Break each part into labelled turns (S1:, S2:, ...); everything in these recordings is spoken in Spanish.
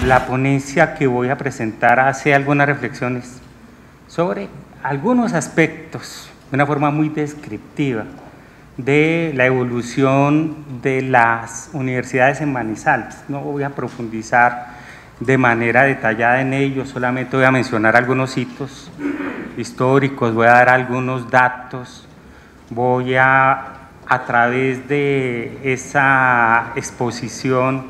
S1: la ponencia que voy a presentar hace algunas reflexiones sobre algunos aspectos, de una forma muy descriptiva, de la evolución de las universidades en Manizales. No voy a profundizar de manera detallada en ello, solamente voy a mencionar algunos hitos históricos, voy a dar algunos datos, voy a través de esa exposición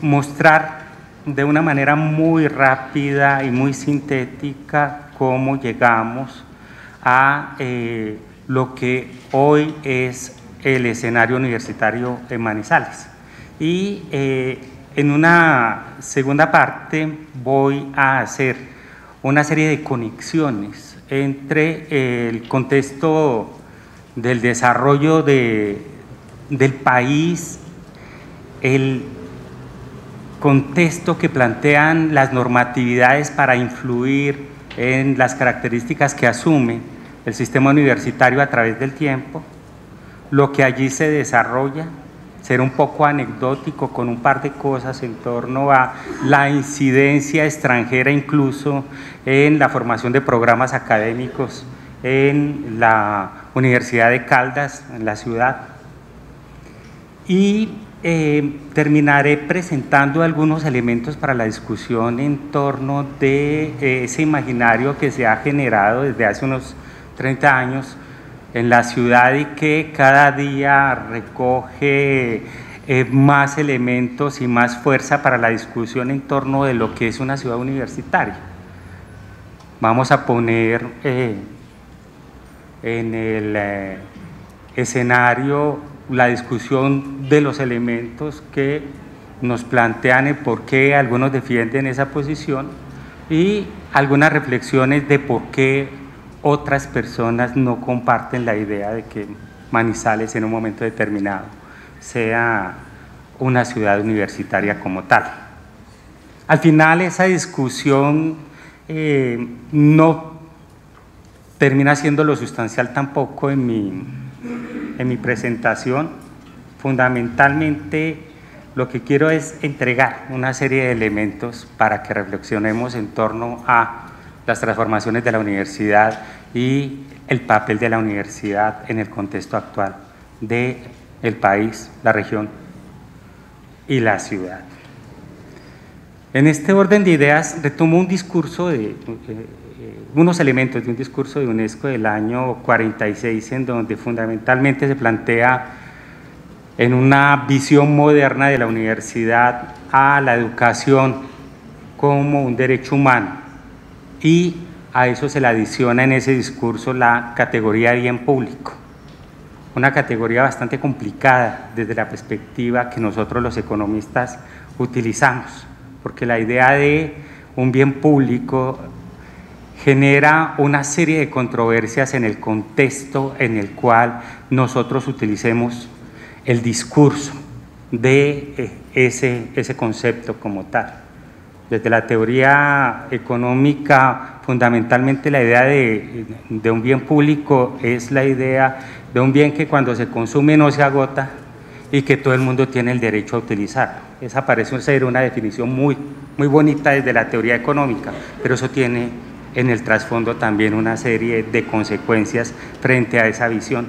S1: mostrar de una manera muy rápida y muy sintética cómo llegamos a lo que hoy es el escenario universitario en Manizales. Y en una segunda parte voy a hacer una serie de conexiones entre el contexto del desarrollo del país, el contexto que plantean las normatividades para influir en las características que asume el sistema universitario a través del tiempo, lo que allí se desarrolla, ser un poco anecdótico con un par de cosas en torno a la incidencia extranjera incluso en la formación de programas académicos en la Universidad de Caldas, en la ciudad, y terminaré presentando algunos elementos para la discusión en torno de ese imaginario que se ha generado desde hace unos 30 años en la ciudad y que cada día recoge más elementos y más fuerza para la discusión en torno de lo que es una ciudad universitaria. Vamos a poner en el escenario la discusión de los elementos que nos plantean el por qué algunos defienden esa posición y algunas reflexiones de por qué otras personas no comparten la idea de que Manizales en un momento determinado sea una ciudad universitaria como tal. Al final esa discusión no termina siendo lo sustancial tampoco en mi presentación. Fundamentalmente lo que quiero es entregar una serie de elementos para que reflexionemos en torno a las transformaciones de la universidad y el papel de la universidad en el contexto actual del país, la región y la ciudad. En este orden de ideas retomo un discurso unos elementos de un discurso de UNESCO del año 46, en donde fundamentalmente se plantea en una visión moderna de la universidad a la educación como un derecho humano, y a eso se le adiciona en ese discurso la categoría de bien público, una categoría bastante complicada desde la perspectiva que nosotros los economistas utilizamos, porque la idea de un bien público genera una serie de controversias en el contexto en el cual nosotros utilicemos el discurso de ese concepto como tal. Desde la teoría económica, fundamentalmente la idea de un bien público es la idea de un bien que cuando se consume no se agota y que todo el mundo tiene el derecho a utilizarlo. Esa parece ser una definición muy bonita desde la teoría económica, pero eso tiene en el trasfondo también una serie de consecuencias frente a esa visión.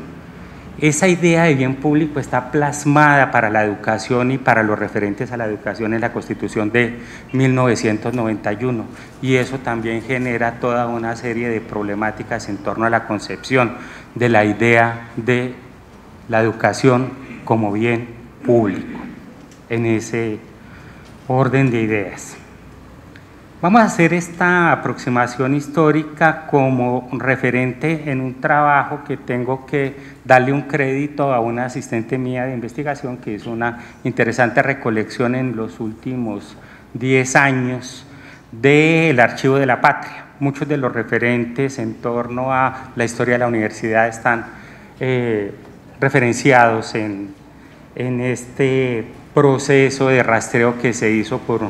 S1: Esa idea de bien público está plasmada para la educación y para los referentes a la educación en la Constitución de 1991, y eso también genera toda una serie de problemáticas en torno a la concepción de la idea de la educación como bien público, en ese orden de ideas. Vamos a hacer esta aproximación histórica como referente en un trabajo que tengo que darle un crédito a una asistente mía de investigación que hizo una interesante recolección en los últimos 10 años del Archivo de la Patria. Muchos de los referentes en torno a la historia de la universidad están referenciados en este proceso de rastreo que se hizo por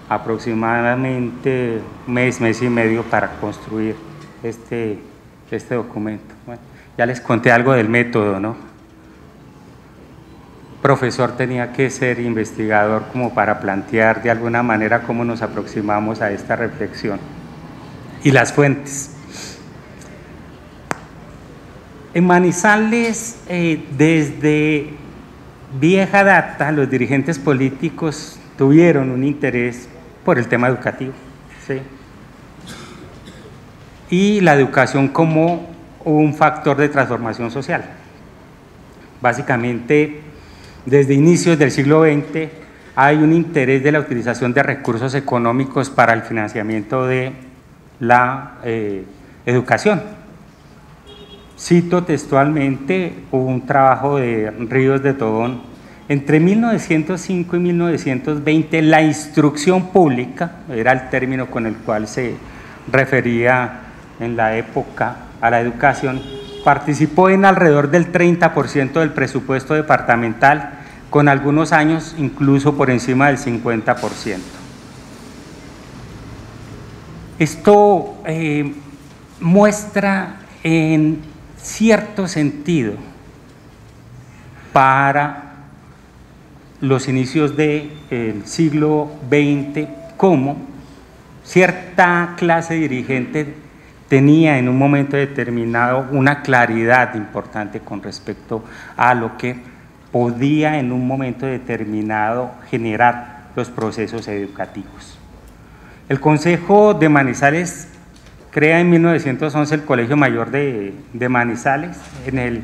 S1: aproximadamente mes y medio para construir este documento. Bueno, ya les conté algo del método, ¿no? profesor tenía que ser investigador como para plantear de alguna manera cómo nos aproximamos a esta reflexión. Y las fuentes. En Manizales, desde vieja data, los dirigentes políticos tuvieron un interés por el tema educativo, ¿sí? Y la educación como un factor de transformación social. Básicamente, desde inicios del siglo XX hay un interés de la utilización de recursos económicos para el financiamiento de la educación. Cito textualmente un trabajo de Ríos de Tobón: entre 1905 y 1920 la instrucción pública, era el término con el cual se refería en la época a la educación, participó en alrededor del 30% del presupuesto departamental, con algunos años incluso por encima del 50%. Esto muestra en cierto sentido para los inicios del siglo XX cómo cierta clase dirigente tenía en un momento determinado una claridad importante con respecto a lo que podía en un momento determinado generar los procesos educativos. El Consejo de Manizales crea en 1911 el Colegio Mayor de Manizales. En el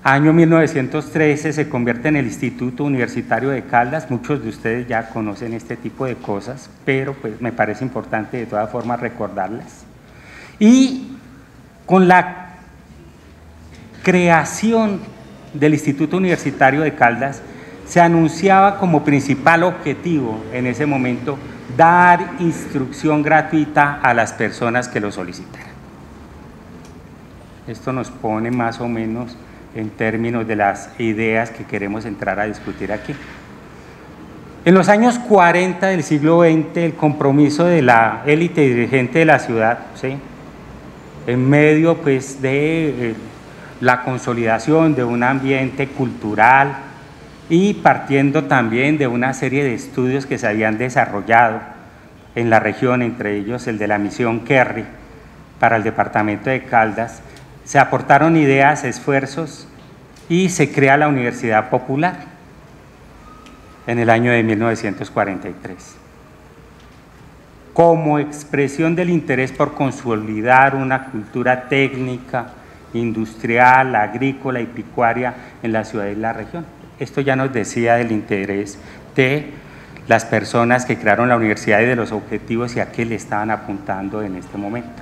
S1: año 1913 se convierte en el Instituto Universitario de Caldas. Muchos de ustedes ya conocen este tipo de cosas, pero pues me parece importante de todas formas recordarlas. Y con la creación del Instituto Universitario de Caldas se anunciaba como principal objetivo en ese momento dar instrucción gratuita a las personas que lo solicitaran. Esto nos pone más o menos en términos de las ideas que queremos entrar a discutir aquí. En los años 40 del siglo XX, el compromiso de la élite dirigente de la ciudad, ¿sí?, en medio pues de la consolidación de un ambiente cultural y partiendo también de una serie de estudios que se habían desarrollado en la región, entre ellos el de la misión Kerry para el departamento de Caldas, se aportaron ideas, esfuerzos y se crea la Universidad Popular en el año de 1943. Como expresión del interés por consolidar una cultura técnica, industrial, agrícola y pecuaria en la ciudad y la región. Esto ya nos decía del interés de las personas que crearon la universidad y de los objetivos y a qué le estaban apuntando en este momento.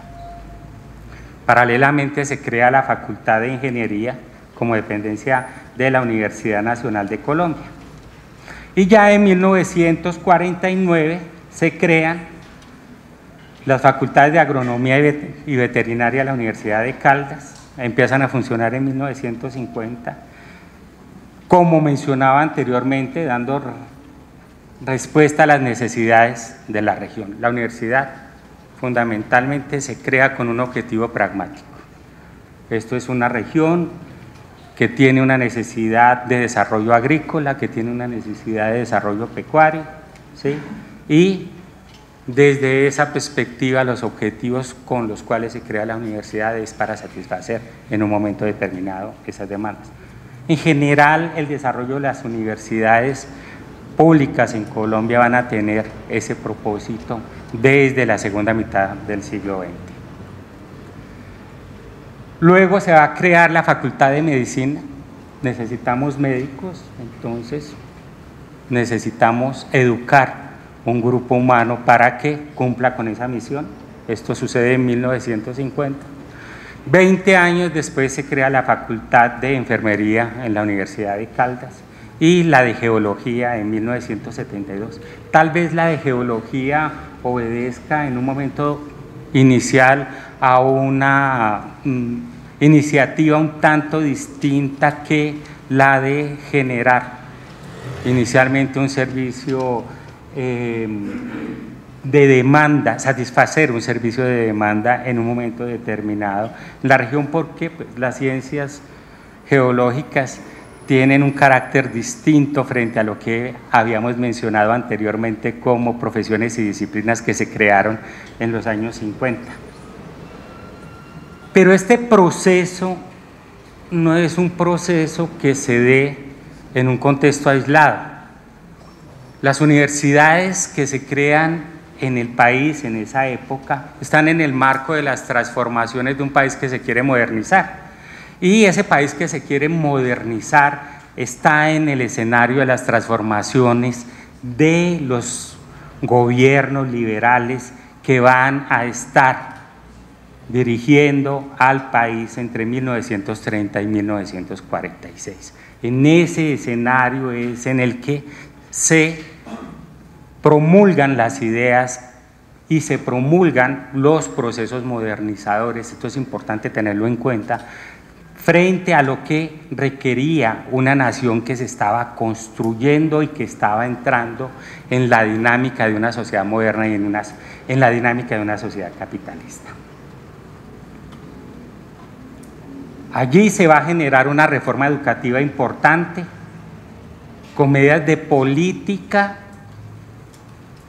S1: Paralelamente se crea la Facultad de Ingeniería como dependencia de la Universidad Nacional de Colombia. Y ya en 1949 se crean las facultades de Agronomía y Veterinaria de la Universidad de Caldas, empiezan a funcionar en 1950, como mencionaba anteriormente, dando respuesta a las necesidades de la región. La universidad fundamentalmente se crea con un objetivo pragmático. Esto es una región que tiene una necesidad de desarrollo agrícola, que tiene una necesidad de desarrollo pecuario, ¿sí?, y desde esa perspectiva los objetivos con los cuales se crea la universidad es para satisfacer en un momento determinado esas demandas. En general, el desarrollo de las universidades públicas en Colombia van a tener ese propósito desde la segunda mitad del siglo XX. Luego se va a crear la Facultad de Medicina. Necesitamos médicos, entonces necesitamos educar un grupo humano para que cumpla con esa misión. Esto sucede en 1950. 20 años después se crea la Facultad de Enfermería en la Universidad de Caldas y la de Geología en 1972. Tal vez la de Geología obedezca en un momento inicial a una iniciativa un tanto distinta que la de generar inicialmente un servicio de demanda, satisfacer un servicio de demanda en un momento determinado en la región, porque pues, las ciencias geológicas tienen un carácter distinto frente a lo que habíamos mencionado anteriormente como profesiones y disciplinas que se crearon en los años 50. Pero este proceso no es un proceso que se dé en un contexto aislado. Las universidades que se crean en el país en esa época están en el marco de las transformaciones de un país que se quiere modernizar. Y ese país que se quiere modernizar está en el escenario de las transformaciones de los gobiernos liberales que van a estar dirigiendo al país entre 1930 y 1946. En ese escenario es en el que se promulgan las ideas y se promulgan los procesos modernizadores. Esto es importante tenerlo en cuenta frente a lo que requería una nación que se estaba construyendo y que estaba entrando en la dinámica de una sociedad moderna y en la dinámica de una sociedad capitalista. Allí se va a generar una reforma educativa importante con medidas de política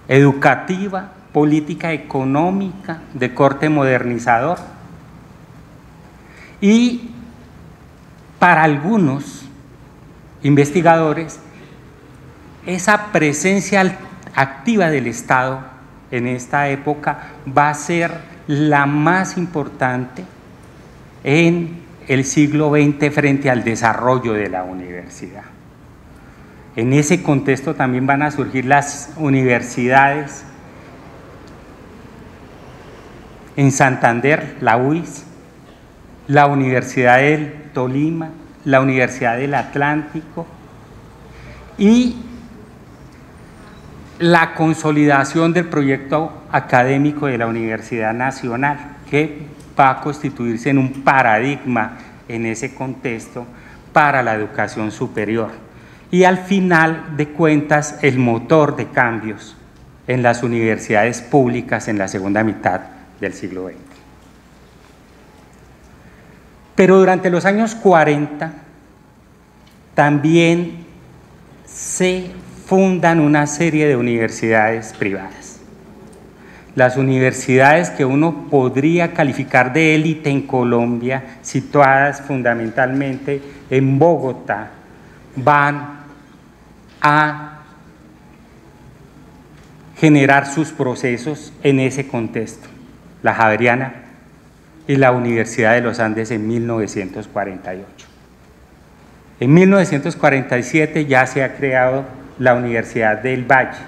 S1: educativa, política económica de corte modernizador. Y para algunos investigadores, esa presencia activa del Estado en esta época va a ser la más importante en el siglo XX frente al desarrollo de la universidad. En ese contexto también van a surgir las universidades en Santander, la UIS, la Universidad del Tolima, la Universidad del Atlántico y la consolidación del proyecto académico de la Universidad Nacional, que va a constituirse en un paradigma en ese contexto para la educación superior. Y al final de cuentas, el motor de cambios en las universidades públicas en la segunda mitad del siglo XX. Pero durante los años 40 también se fundan una serie de universidades privadas. Las universidades que uno podría calificar de élite en Colombia, situadas fundamentalmente en Bogotá, van a generar sus procesos en ese contexto. La Javeriana y la Universidad de los Andes en 1948. En 1947 ya se ha creado la Universidad del Valle.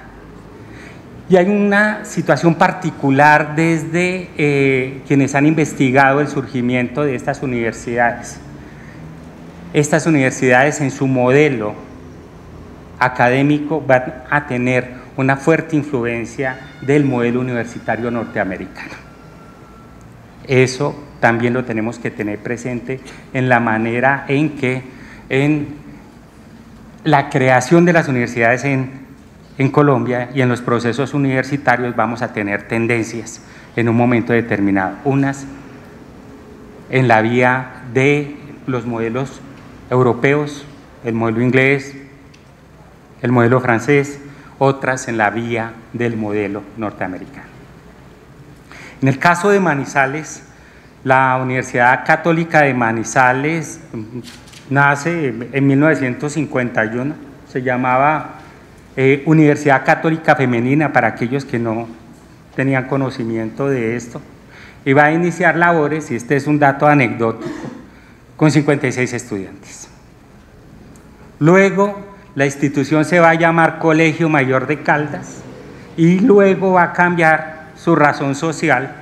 S1: Y hay una situación particular desde quienes han investigado el surgimiento de estas universidades. Estas universidades en su modelo académico van a tener una fuerte influencia del modelo universitario norteamericano. Eso también lo tenemos que tener presente en la manera en que en la creación de las universidades en Colombia y en los procesos universitarios vamos a tener tendencias en un momento determinado. Unas en la vía de los modelos europeos, el modelo inglés, el modelo francés, otras en la vía del modelo norteamericano. En el caso de Manizales, la Universidad Católica de Manizales nace en 1951, se llamaba Universidad Católica Femenina para aquellos que no tenían conocimiento de esto, y va a iniciar labores, y este es un dato anecdótico, con 56 estudiantes. Luego la institución se va a llamar Colegio Mayor de Caldas y luego va a cambiar su razón social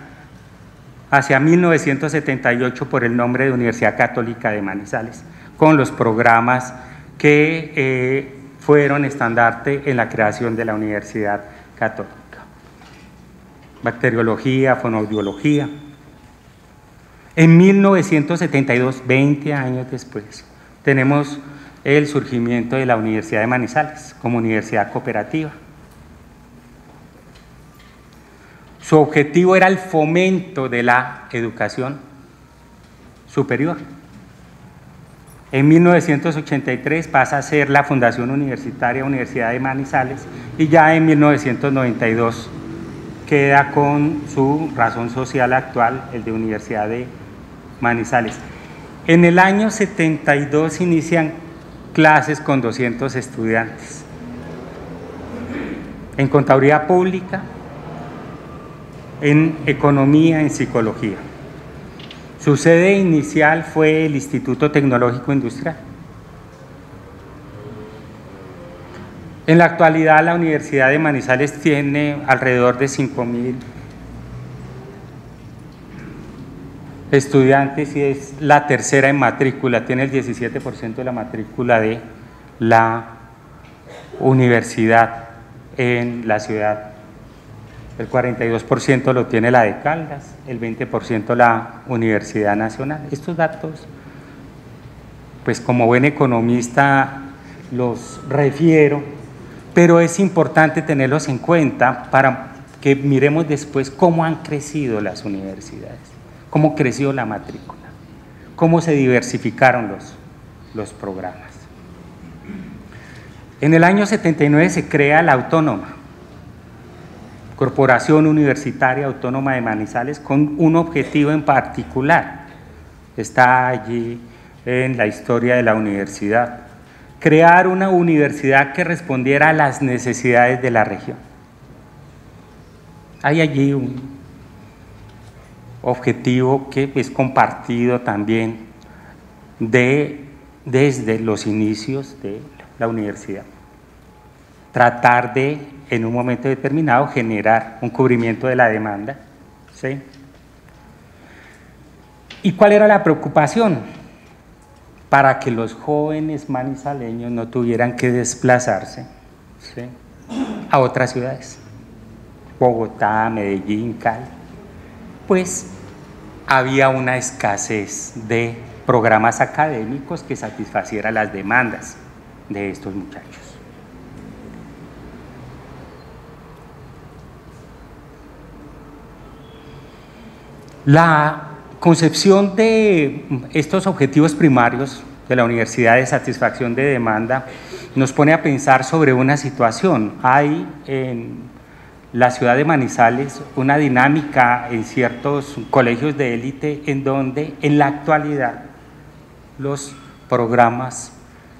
S1: hacia 1978 por el nombre de Universidad Católica de Manizales, con los programas que fueron estandarte en la creación de la Universidad Católica. Bacteriología, fonoaudiología. En 1972, 20 años después, tenemos el surgimiento de la Universidad de Manizales como universidad cooperativa. Su objetivo era el fomento de la educación superior. En 1983 pasa a ser la Fundación Universitaria Universidad de Manizales y ya en 1992 queda con su razón social actual, el de Universidad de Manizales. En el año 72 inician clases con 200 estudiantes en Contaduría Pública, en Economía, en Psicología. Su sede inicial fue el Instituto Tecnológico Industrial. En la actualidad, la Universidad de Manizales tiene alrededor de 5.000 estudiantes y es la tercera en matrícula, tiene el 17% de la matrícula de la universidad en la ciudad. El 42% lo tiene la de Caldas, el 20% la Universidad Nacional. Estos datos, pues como buen economista los refiero, pero es importante tenerlos en cuenta para que miremos después cómo han crecido las universidades, cómo creció la matrícula, cómo se diversificaron los programas. En el año 79 se crea la Autónoma, Corporación Universitaria Autónoma de Manizales, con un objetivo en particular. Está allí en la historia de la universidad. Crear una universidad que respondiera a las necesidades de la región. Hay allí un objetivo que es compartido también desde los inicios de la universidad. Tratar de, en un momento determinado, generar un cubrimiento de la demanda, ¿sí? ¿Y cuál era la preocupación? Para que los jóvenes manizaleños no tuvieran que desplazarse, ¿sí?, a otras ciudades, Bogotá, Medellín, Cali, pues había una escasez de programas académicos que satisfaciera las demandas de estos muchachos. La concepción de estos objetivos primarios de la universidad de satisfacción de demanda nos pone a pensar sobre una situación. Hay en la ciudad de Manizales una dinámica en ciertos colegios de élite en donde en la actualidad los programas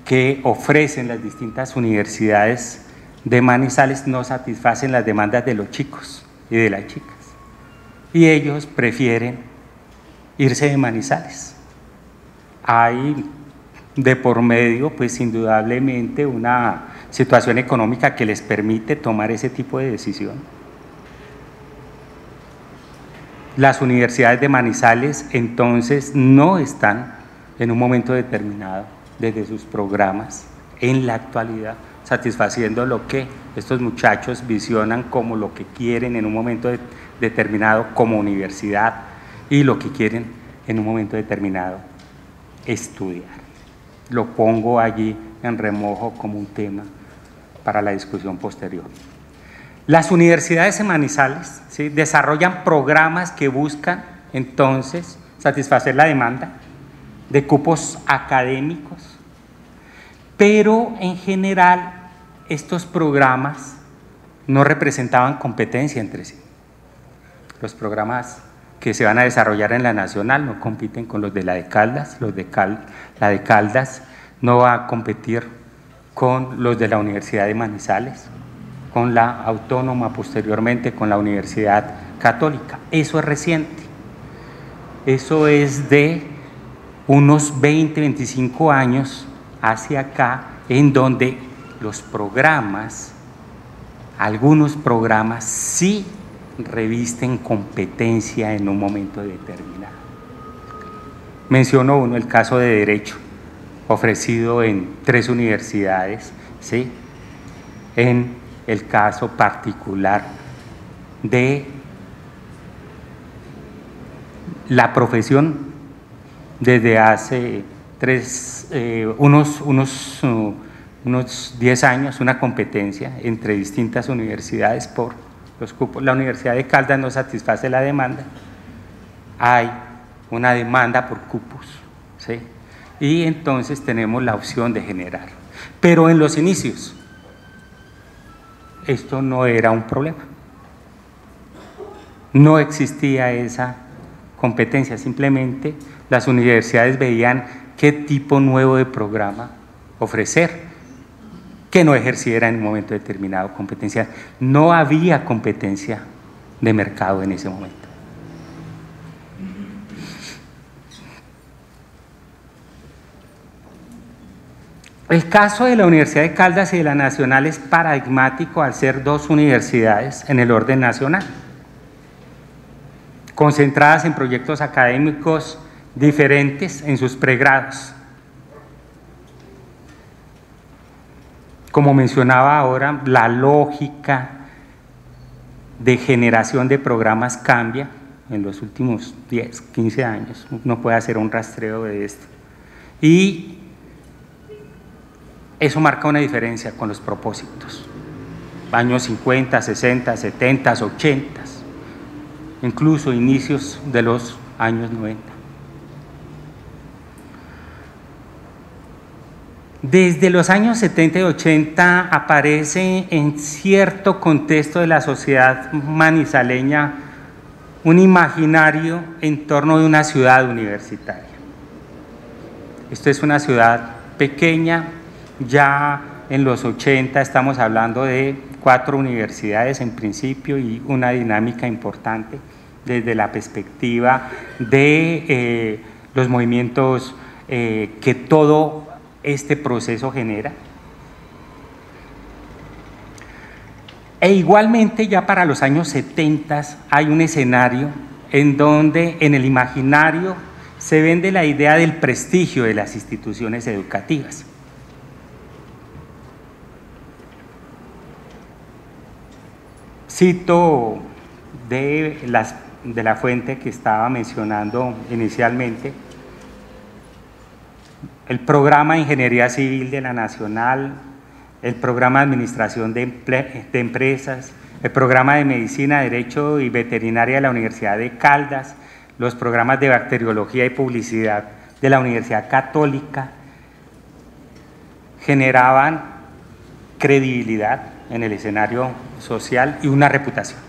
S1: que ofrecen las distintas universidades de Manizales no satisfacen las demandas de los chicos y de las chicas, y ellos prefieren irse de Manizales. Hay de por medio, pues indudablemente, una situación económica que les permite tomar ese tipo de decisión. Las universidades de Manizales entonces no están en un momento determinado desde sus programas en la actualidad satisfaciendo lo que estos muchachos visionan como lo que quieren en un momento determinado como universidad y lo que quieren en un momento determinado estudiar. Lo pongo allí en remojo como un tema para la discusión posterior. Las universidades en Manizales, ¿sí?, desarrollan programas que buscan entonces satisfacer la demanda de cupos académicos, pero en general estos programas no representaban competencia entre sí. Los programas que se van a desarrollar en la nacional no compiten con los de la de Caldas, la de Caldas no va a competir con los de la Universidad de Manizales, con la Autónoma, posteriormente con la Universidad Católica. Eso es reciente, eso es de unos 20, 25 años hacia acá, en donde los programas, algunos programas sí revisten competencia en un momento determinado. Menciono uno, el caso de Derecho, ofrecido en 3 universidades, ¿sí?, en el caso particular de la profesión desde hace unos 10 años, una competencia entre distintas universidades por los cupos. La Universidad de Caldas no satisface la demanda, hay una demanda por cupos, ¿sí?, y entonces tenemos la opción de generar. Pero en los inicios, esto no era un problema. No existía esa competencia, simplemente las universidades veían qué tipo nuevo de programa ofrecer, que no ejerciera en un momento determinado competencia. No había competencia de mercado en ese momento. El caso de la Universidad de Caldas y de la Nacional es paradigmático al ser dos universidades en el orden nacional, concentradas en proyectos académicos diferentes en sus pregrados. Como mencionaba ahora, la lógica de generación de programas cambia en los últimos 10, 15 años. Uno puede hacer un rastreo de esto. Y eso marca una diferencia con los propósitos. Años 50, 60, 70, 80, incluso inicios de los años 90. Desde los años 70 y 80 aparece en cierto contexto de la sociedad manizaleña un imaginario en torno de una ciudad universitaria. Esto es una ciudad pequeña, ya en los 80 estamos hablando de 4 universidades en principio y una dinámica importante desde la perspectiva de los movimientos que todo este proceso genera. E igualmente ya para los años 70 hay un escenario en donde en el imaginario se vende la idea del prestigio de las instituciones educativas. Cito de la fuente que estaba mencionando inicialmente, el programa de Ingeniería Civil de la Nacional, el programa de Administración de Empresas, el programa de Medicina, Derecho y Veterinaria de la Universidad de Caldas, los programas de Bacteriología y Publicidad de la Universidad Católica, generaban credibilidad en el escenario social y una reputación,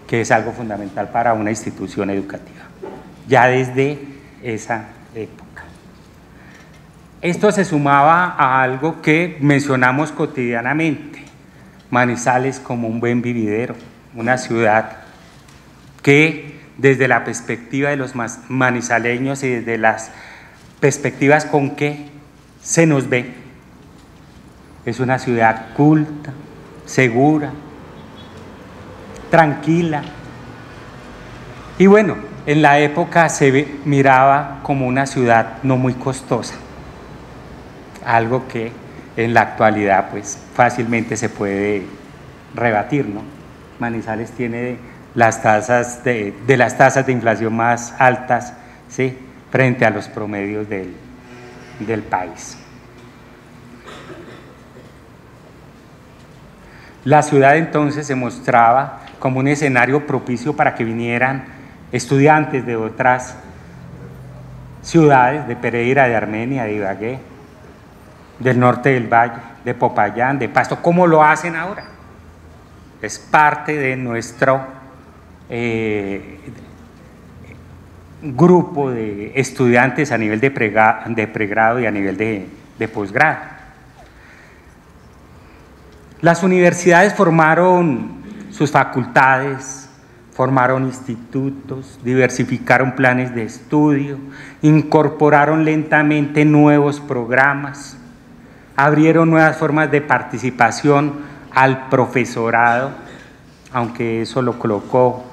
S1: que es algo fundamental para una institución educativa, ya desde esa época. Esto se sumaba a algo que mencionamos cotidianamente, Manizales como un buen vividero, una ciudad que desde la perspectiva de los manizaleños y desde las perspectivas con que se nos ve, es una ciudad culta, segura, tranquila. Y bueno, en la época se miraba como una ciudad no muy costosa, algo que en la actualidad pues fácilmente se puede rebatir, ¿no? Manizales tiene las tasas de las tasas de inflación más altas, ¿sí?, frente a los promedios del país. La ciudad entonces se mostraba como un escenario propicio para que vinieran estudiantes de otras ciudades, de Pereira, de Armenia, de Ibagué, del norte del Valle, de Popayán, de Pasto, como lo hacen ahora. Es parte de nuestro grupo de estudiantes a nivel de pregrado y a nivel de posgrado. Las universidades formaron sus facultades, formaron institutos, diversificaron planes de estudio, incorporaron lentamente nuevos programas, abrieron nuevas formas de participación al profesorado, aunque eso lo colocó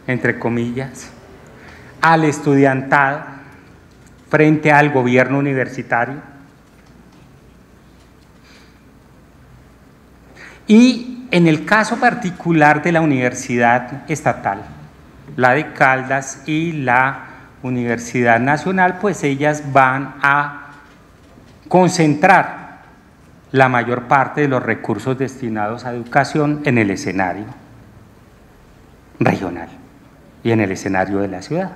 S1: entre comillas, al estudiantado frente al gobierno universitario. Y en el caso particular de la Universidad Estatal, la de Caldas y la Universidad Nacional, pues ellas van a concentrar la mayor parte de los recursos destinados a educación en el escenario regional y en el escenario de la ciudad.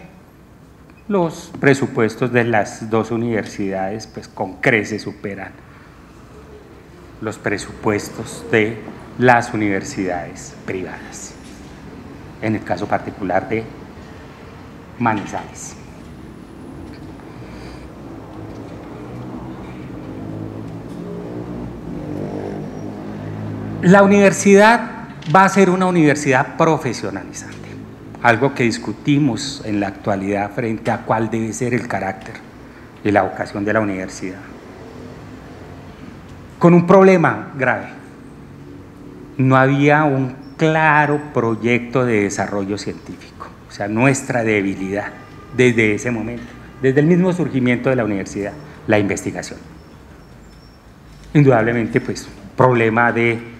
S1: los presupuestos de las dos universidades pues con creces superan los presupuestos de las universidades privadas, en el caso particular de Manizales. La universidad va a ser una universidad profesionalizante, algo que discutimos en la actualidad frente a cuál debe ser el carácter y la vocación de la universidad. Con un problema grave: no había un claro proyecto de desarrollo científico, o sea, nuestra debilidad desde ese momento, desde el mismo surgimiento de la universidad, la investigación. Indudablemente, pues, problema de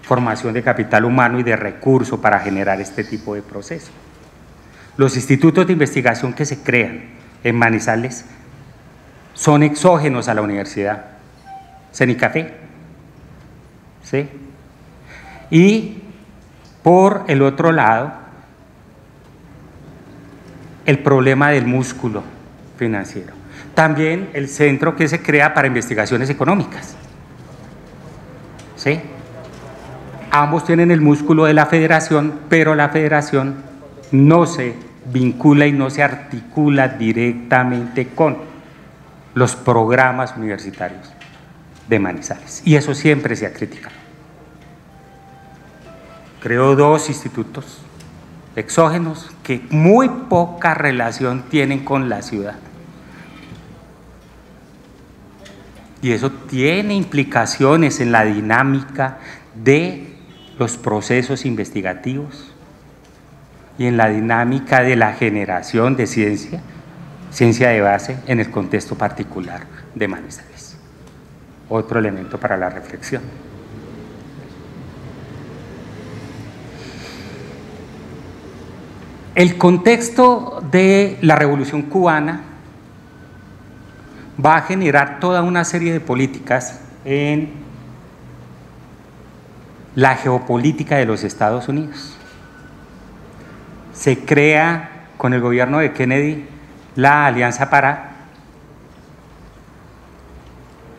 S1: formación de capital humano y de recursos para generar este tipo de procesos. Los institutos de investigación que se crean en Manizales son exógenos a la universidad, CENICAFE, ¿sí? Y por el otro lado, el problema del músculo financiero. También el centro que se crea para investigaciones económicas, ¿sí? Ambos tienen el músculo de la federación, pero la federación no se vincula y no se articula directamente con los programas universitarios de Manizales. Y eso siempre se ha criticado. Creó dos institutos exógenos que muy poca relación tienen con la ciudad. Y eso tiene implicaciones en la dinámica de los procesos investigativos y en la dinámica de la generación de ciencia de base en el contexto particular de Manizales. Otro elemento para la reflexión. El contexto de la Revolución Cubana va a generar toda una serie de políticas en la geopolítica de los Estados Unidos. Se crea con el gobierno de Kennedy la Alianza para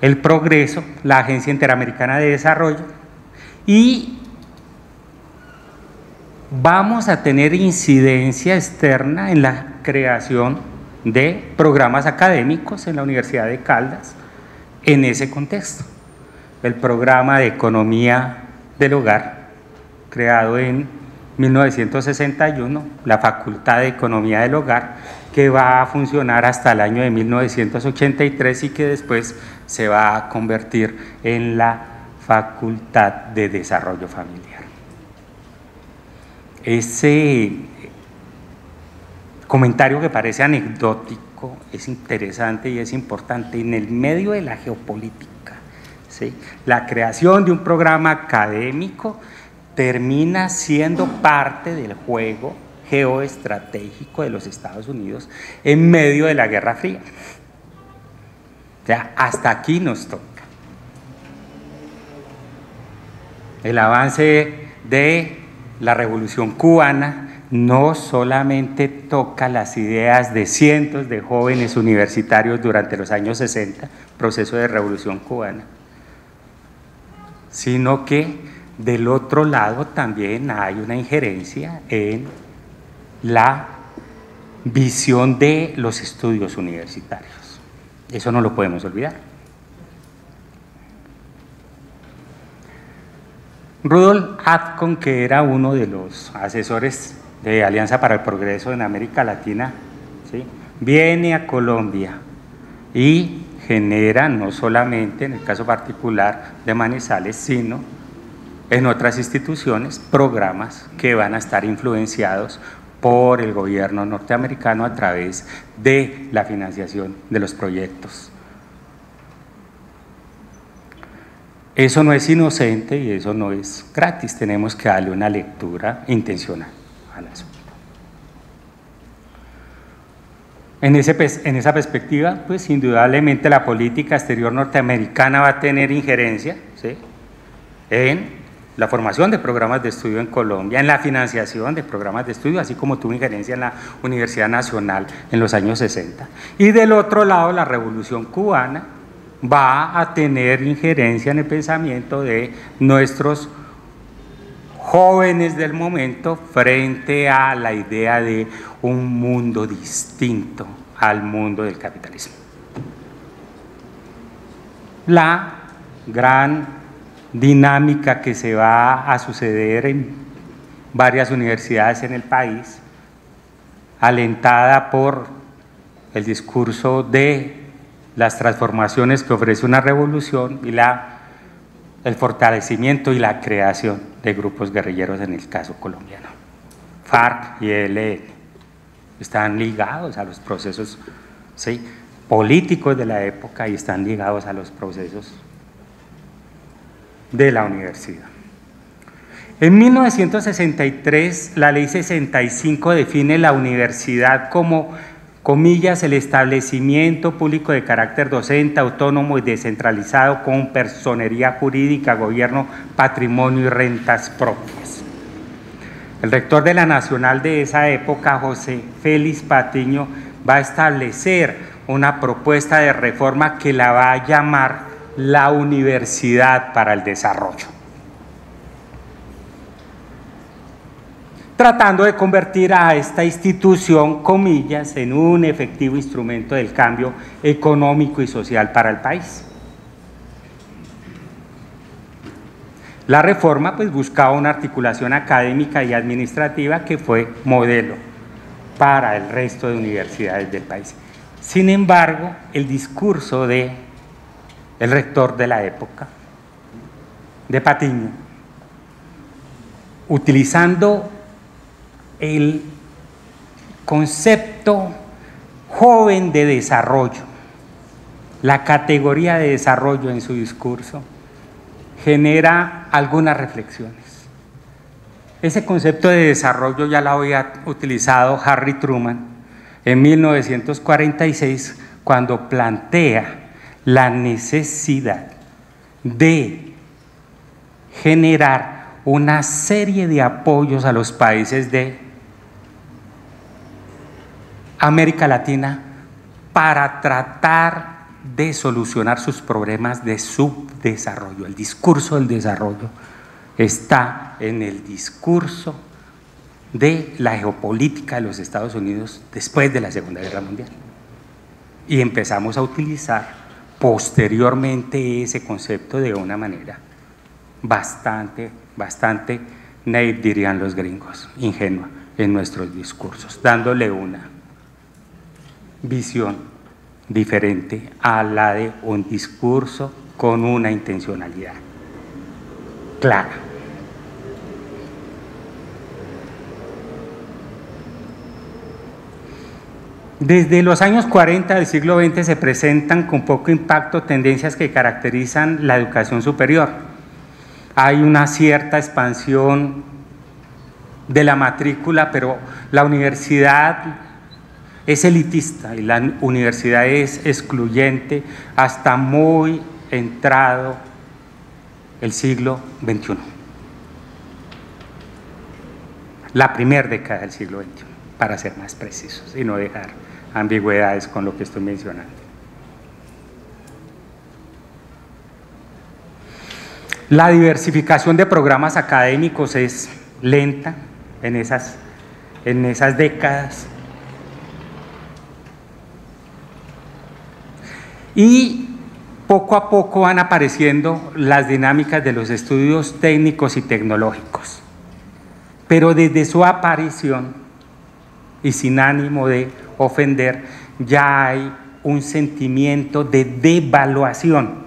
S1: el Progreso, la Agencia Interamericana de Desarrollo, y vamos a tener incidencia externa en la creación de programas académicos en la Universidad de Caldas en ese contexto. El programa de Economía del Hogar, creado en 1961, la Facultad de Economía del Hogar, que va a funcionar hasta el año de 1983 y que después se va a convertir en la Facultad de Desarrollo Familiar. Ese comentario que parece anecdótico es interesante y es importante en el medio de la geopolítica. ¿Sí? La creación de un programa académico termina siendo parte del juego geoestratégico de los Estados Unidos en medio de la Guerra Fría. O sea, hasta aquí nos toca. El avance de la Revolución Cubana no solamente toca las ideas de cientos de jóvenes universitarios durante los años 60, proceso de Revolución Cubana, sino que del otro lado también hay una injerencia en la visión de los estudios universitarios. Eso no lo podemos olvidar. Rudolf Atkon, que era uno de los asesores de Alianza para el Progreso en América Latina, ¿sí?, viene a Colombia y genera, no solamente en el caso particular de Manizales, sino en otras instituciones, programas que van a estar influenciados por el gobierno norteamericano a través de la financiación de los proyectos. Eso no es inocente y eso no es gratis, tenemos que darle una lectura intencional al asunto. En esa perspectiva, pues indudablemente la política exterior norteamericana va a tener injerencia, ¿sí?, en la formación de programas de estudio en Colombia, en la financiación de programas de estudio, así como tuvo injerencia en la Universidad Nacional en los años 60. Y del otro lado, la Revolución Cubana va a tener injerencia en el pensamiento de nuestros jóvenes del momento frente a la idea de un mundo distinto al mundo del capitalismo. La gran dinámica que se va a suceder en varias universidades en el país, alentada por el discurso de las transformaciones que ofrece una revolución y el fortalecimiento y la creación de grupos guerrilleros en el caso colombiano. FARC y ELN están ligados a los procesos, ¿sí?, políticos de la época y están ligados a los procesos de la universidad. En 1963, la Ley 65 define la universidad como, comillas, el establecimiento público de carácter docente, autónomo y descentralizado con personería jurídica, gobierno, patrimonio y rentas propias. El rector de la Nacional de esa época, José Félix Patiño, va a establecer una propuesta de reforma que la va a llamar la Universidad para el Desarrollo, tratando de convertir a esta institución, comillas, en un efectivo instrumento del cambio económico y social para el país. La reforma pues buscaba una articulación académica y administrativa que fue modelo para el resto de universidades del país. Sin embargo, el discurso del rector de la época, de Patiño, utilizando el concepto joven de desarrollo, la categoría de desarrollo en su discurso, genera algunas reflexiones. Ese concepto de desarrollo ya lo había utilizado Harry Truman en 1946, cuando plantea la necesidad de generar una serie de apoyos a los países de América Latina para tratar de solucionar sus problemas de subdesarrollo. El discurso del desarrollo está en el discurso de la geopolítica de los Estados Unidos después de la Segunda Guerra Mundial. Y empezamos a utilizar posteriormente ese concepto de una manera bastante naive, dirían los gringos, ingenua en nuestros discursos, dándole una visión diferente a la de un discurso con una intencionalidad clara. Desde los años 40 del siglo XX se presentan con poco impacto tendencias que caracterizan la educación superior. Hay una cierta expansión de la matrícula, pero la universidad es elitista y la universidad es excluyente hasta muy entrado el siglo XXI. La primera década del siglo XXI, para ser más precisos y no dejar ambigüedades con lo que estoy mencionando. La diversificación de programas académicos es lenta en esas décadas. Y poco a poco van apareciendo las dinámicas de los estudios técnicos y tecnológicos. Pero desde su aparición, y sin ánimo de ofender, ya hay un sentimiento de devaluación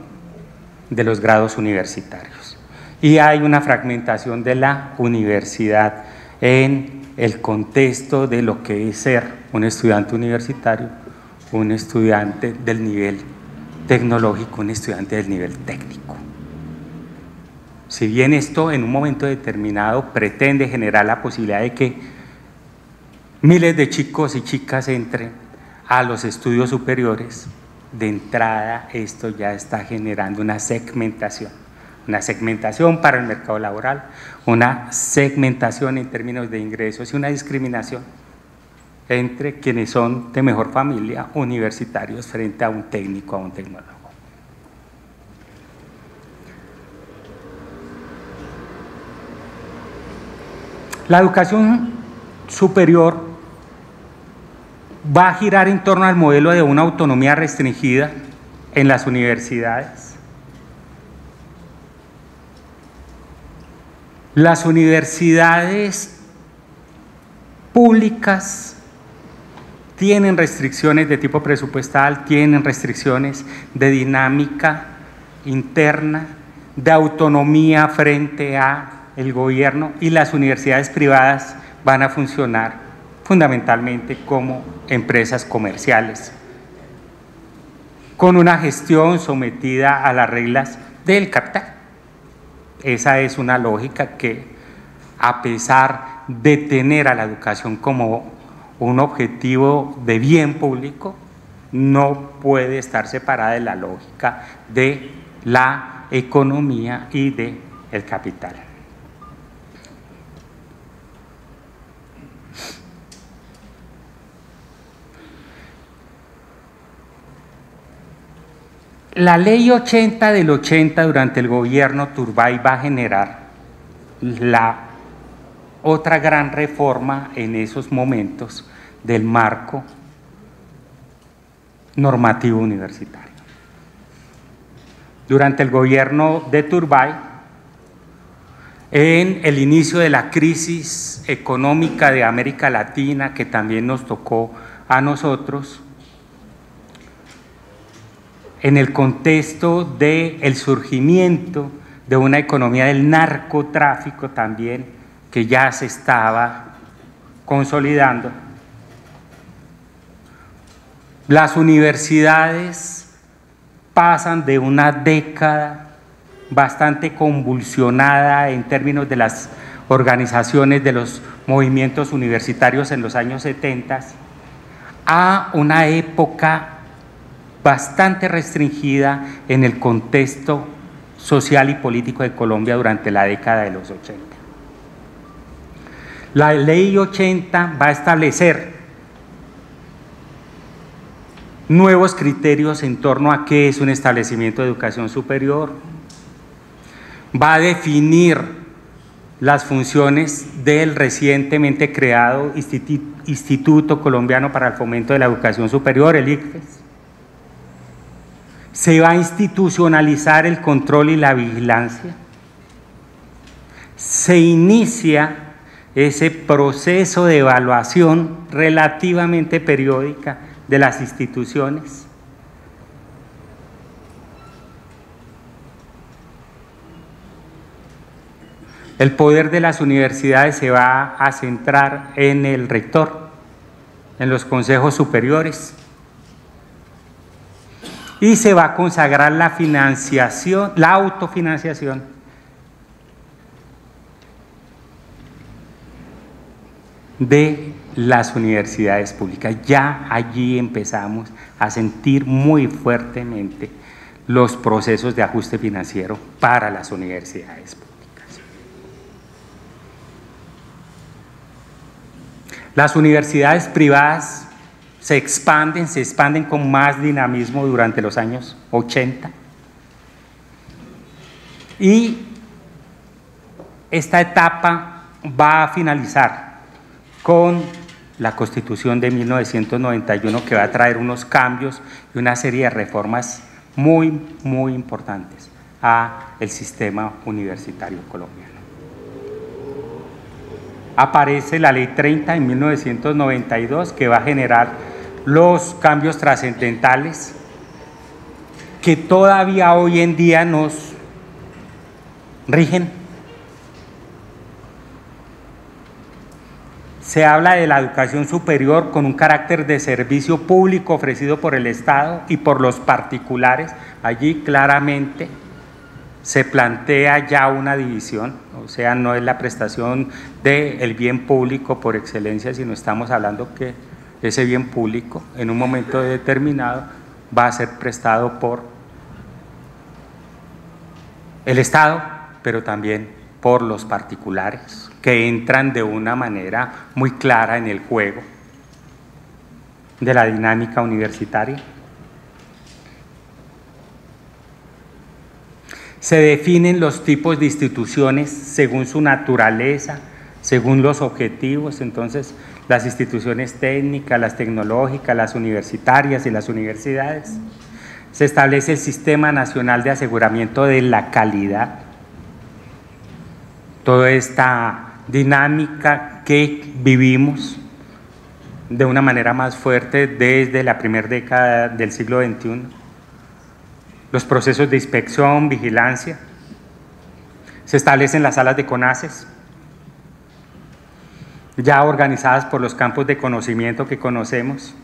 S1: de los grados universitarios. Y hay una fragmentación de la universidad en el contexto de lo que es ser un estudiante universitario, un estudiante del nivel tecnológico, un estudiante del nivel técnico. Si bien esto en un momento determinado pretende generar la posibilidad de que miles de chicos y chicas entren a los estudios superiores, de entrada esto ya está generando una segmentación una segmentación para el mercado laboral, una segmentación en términos de ingresos y una discriminación entre quienes son de mejor familia, universitarios, frente a un técnico, a un tecnólogo. La educación superior va a girar en torno al modelo de una autonomía restringida en las universidades. Las universidades públicas tienen restricciones de tipo presupuestal, tienen restricciones de dinámica interna, de autonomía frente a el gobierno, y las universidades privadas van a funcionar fundamentalmente como empresas comerciales, con una gestión sometida a las reglas del capital. Esa es una lógica que, a pesar de tener a la educación como un objetivo de bien público, no puede estar separada de la lógica de la economía y del capital. La ley 80 del 80 durante el gobierno Turbay va a generar la otra gran reforma en esos momentos del marco normativo universitario. Durante el gobierno de Turbay, en el inicio de la crisis económica de América Latina, que también nos tocó a nosotros, en el contexto del surgimiento de una economía del narcotráfico también, que ya se estaba consolidando, las universidades pasan de una década bastante convulsionada en términos de las organizaciones de los movimientos universitarios en los años 70 a una época bastante restringida en el contexto social y político de Colombia durante la década de los 80. La ley 80 va a establecer nuevos criterios en torno a qué es un establecimiento de educación superior, va a definir las funciones del recientemente creado Instituto Colombiano para el Fomento de la Educación Superior, el ICFES. Se va a institucionalizar el control y la vigilancia. Se inicia ese proceso de evaluación relativamente periódica de las instituciones. El poder de las universidades se va a centrar en el rector, en los consejos superiores, y se va a consagrar la financiación, la autofinanciación de las universidades públicas. Ya allí empezamos a sentir muy fuertemente los procesos de ajuste financiero para las universidades públicas. Las universidades privadas se expanden con más dinamismo durante los años 80. Y esta etapa va a finalizar con la Constitución de 1991, que va a traer unos cambios y una serie de reformas muy, muy importantes al sistema universitario colombiano. Aparece la Ley 30 en 1992, que va a generar los cambios trascendentales que todavía hoy en día nos rigen. Se habla de la educación superior con un carácter de servicio público ofrecido por el Estado y por los particulares. Allí claramente se plantea ya una división, o sea, no es la prestación del bien público por excelencia, sino estamos hablando que ese bien público en un momento determinado va a ser prestado por el Estado, pero también por los particulares, que entran de una manera muy clara en el juego de la dinámica universitaria. Se definen los tipos de instituciones según su naturaleza, según los objetivos. Entonces, las instituciones técnicas, las tecnológicas, las universitarias y las universidades. Se establece el Sistema Nacional de Aseguramiento de la Calidad. Toda esta dinámica que vivimos de una manera más fuerte desde la primera década del siglo XXI. Los procesos de inspección, vigilancia. Se establecen las salas de CONACES, ya organizadas por los campos de conocimiento que conocemos.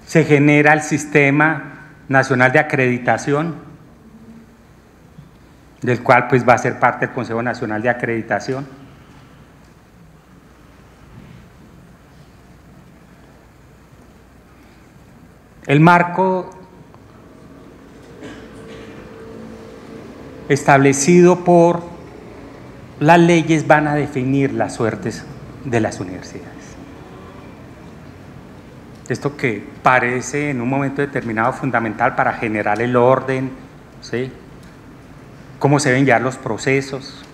S1: Se genera el Sistema Nacional de Acreditación, del cual pues va a ser parte el Consejo Nacional de Acreditación. El marco establecido por las leyes van a definir las suertes de las universidades. Esto que parece en un momento determinado fundamental para generar el orden, ¿sí? Cómo se deben llevar los procesos,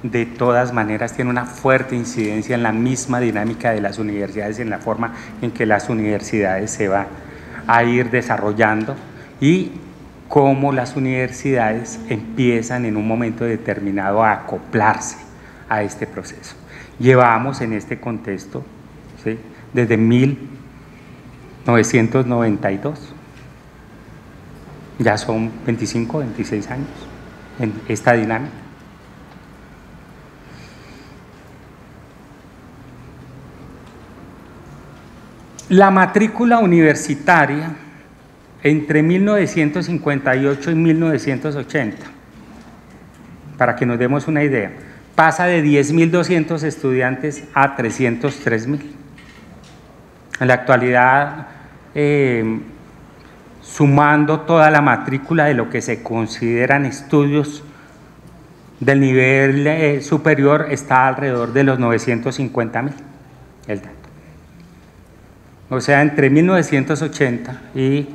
S1: de todas maneras tiene una fuerte incidencia en la misma dinámica de las universidades, en la forma en que las universidades se van a ir desarrollando y cómo las universidades empiezan en un momento determinado a acoplarse a este proceso. Llevamos en este contexto, ¿sí?, desde 1992, ya son 25, 26 años en esta dinámica. La matrícula universitaria entre 1958 y 1980, para que nos demos una idea, pasa de 10.200 estudiantes a 303.000. En la actualidad, sumando toda la matrícula de lo que se consideran estudios del nivel superior, está alrededor de los 950.000, el dato. O sea, entre 1980 y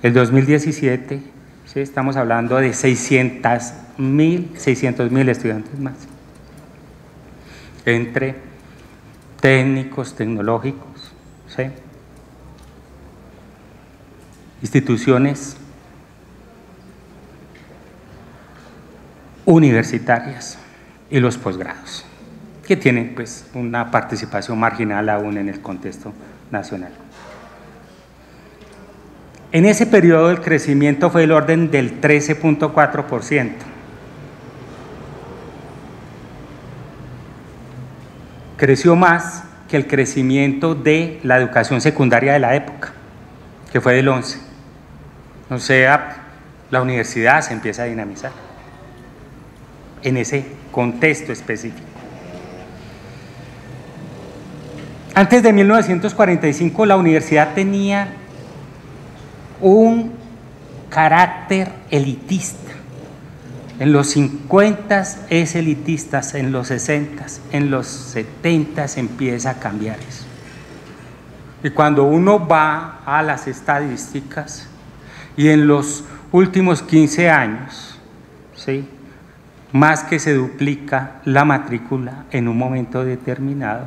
S1: el 2017, ¿sí?, estamos hablando de 600.000 estudiantes más, entre técnicos, tecnológicos, ¿sí?, instituciones universitarias y los posgrados, que tienen pues una participación marginal aún en el contexto nacional. En ese periodo el crecimiento fue del orden del 13.4%. Creció más que el crecimiento de la educación secundaria de la época, que fue del 11%. O sea, la universidad se empieza a dinamizar en ese contexto específico. Antes de 1945 la universidad tenía un carácter elitista. En los 50 es elitista, en los 60, en los 70 empieza a cambiar eso. Y cuando uno va a las estadísticas, y en los últimos 15 años, ¿sí?, más que se duplica la matrícula en un momento determinado,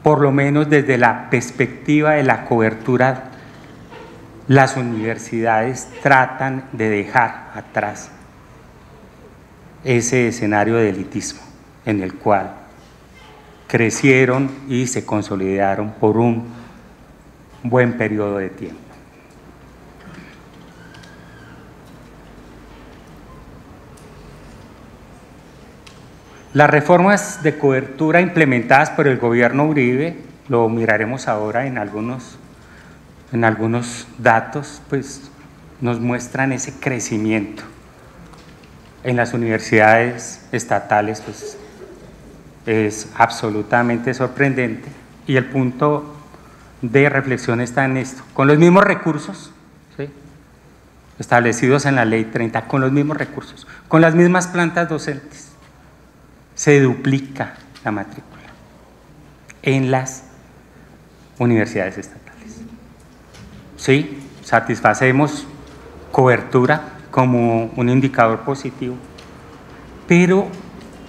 S1: por lo menos desde la perspectiva de la cobertura, las universidades tratan de dejar atrás ese escenario de elitismo en el cual crecieron y se consolidaron por un buen periodo de tiempo. Las reformas de cobertura implementadas por el gobierno Uribe, lo miraremos ahora en algunos datos, pues nos muestran ese crecimiento en las universidades estatales, pues es absolutamente sorprendente. Y el punto de reflexión está en esto, con los mismos recursos, ¿sí?, establecidos en la Ley 30, con los mismos recursos, con las mismas plantas docentes, se duplica la matrícula en las universidades estatales. Sí, satisfacemos cobertura como un indicador positivo, pero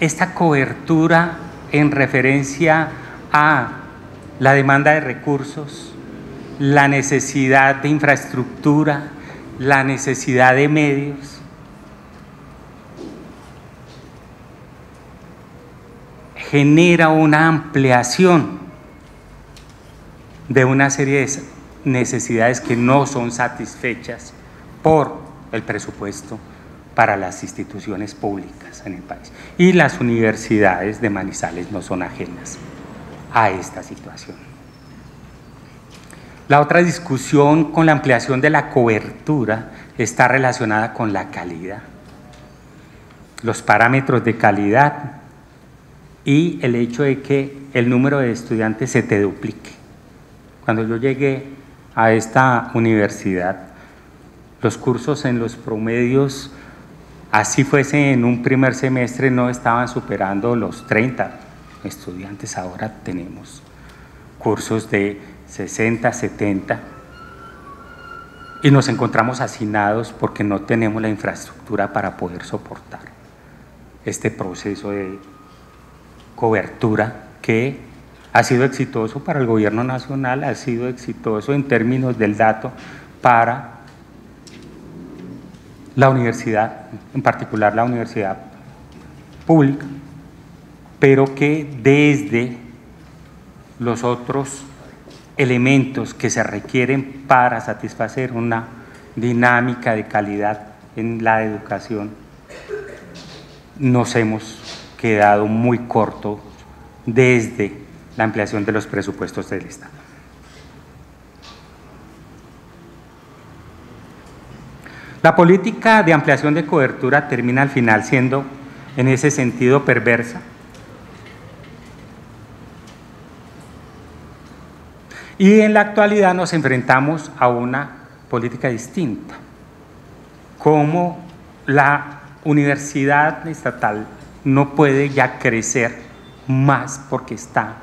S1: esta cobertura en referencia a la demanda de recursos, la necesidad de infraestructura, la necesidad de medios, genera una ampliación de una serie de necesidades que no son satisfechas por el presupuesto para las instituciones públicas en el país. Y las universidades de Manizales no son ajenas a esta situación. La otra discusión con la ampliación de la cobertura está relacionada con la calidad, los parámetros de calidad y el hecho de que el número de estudiantes se te duplique. Cuando yo llegué a esta universidad, los cursos en los promedios, así fuese en un primer semestre, no estaban superando los 30 estudiantes. Ahora tenemos cursos de 60, 70 y nos encontramos hacinados porque no tenemos la infraestructura para poder soportar este proceso de cobertura que ha sido exitoso para el gobierno nacional, ha sido exitoso en términos del dato para la universidad, en particular la universidad pública, pero que desde los otros elementos que se requieren para satisfacer una dinámica de calidad en la educación, nos hemos quedado muy cortos desde la ampliación de los presupuestos del Estado. La política de ampliación de cobertura termina al final siendo, en ese sentido, perversa. Y en la actualidad nos enfrentamos a una política distinta, como la universidad estatal no puede ya crecer más porque está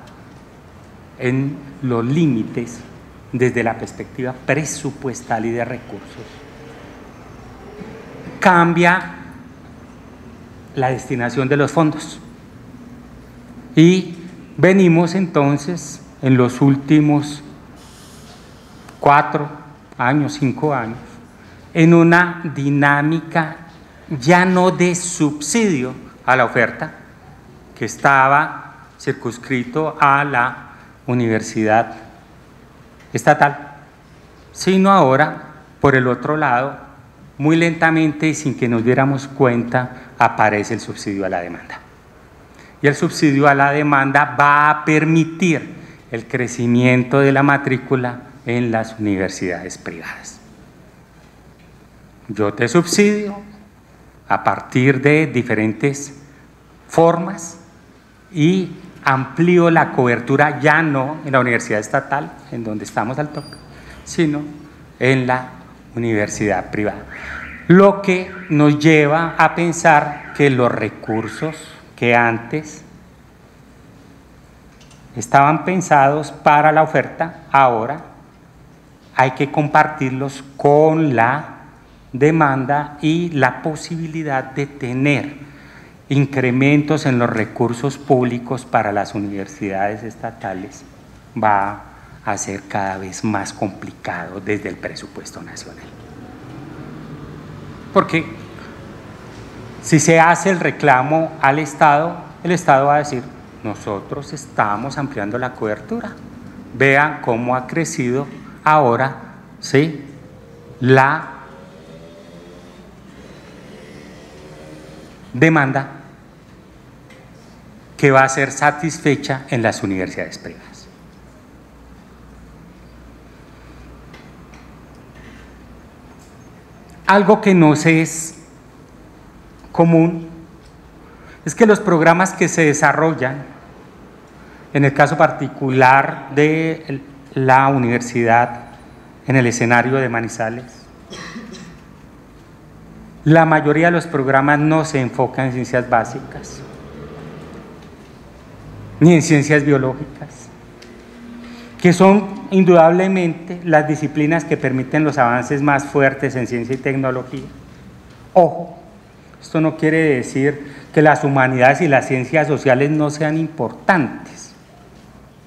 S1: en los límites desde la perspectiva presupuestal y de recursos. Cambia la destinación de los fondos y venimos entonces en los últimos 4 años, 5 años, en una dinámica ya no de subsidio a la oferta, que estaba circunscrito a la universidad estatal, sino ahora, por el otro lado, muy lentamente y sin que nos diéramos cuenta, aparece el subsidio a la demanda. Y el subsidio a la demanda va a permitir el crecimiento de la matrícula en las universidades privadas. Yo te subsidio a partir de diferentes formas y amplío la cobertura ya no en la universidad estatal, en donde estamos al toque, sino en la universidad privada. Lo que nos lleva a pensar que los recursos que antes estaban pensados para la oferta, ahora hay que compartirlos con la demanda y la posibilidad de tener incrementos en los recursos públicos para las universidades estatales va a ser cada vez más complicado desde el presupuesto nacional. Porque si se hace el reclamo al Estado, el Estado va a decir, nosotros estamos ampliando la cobertura, vean cómo ha crecido ahora, ¿sí?, la demanda que va a ser satisfecha en las universidades privadas. Algo que nos es común es que los programas que se desarrollan, en el caso particular de la universidad en el escenario de Manizales. La mayoría de los programas no se enfocan en ciencias básicas, ni en ciencias biológicas, que son indudablemente las disciplinas que permiten los avances más fuertes en ciencia y tecnología. Ojo, esto no quiere decir que las humanidades y las ciencias sociales no sean importantes.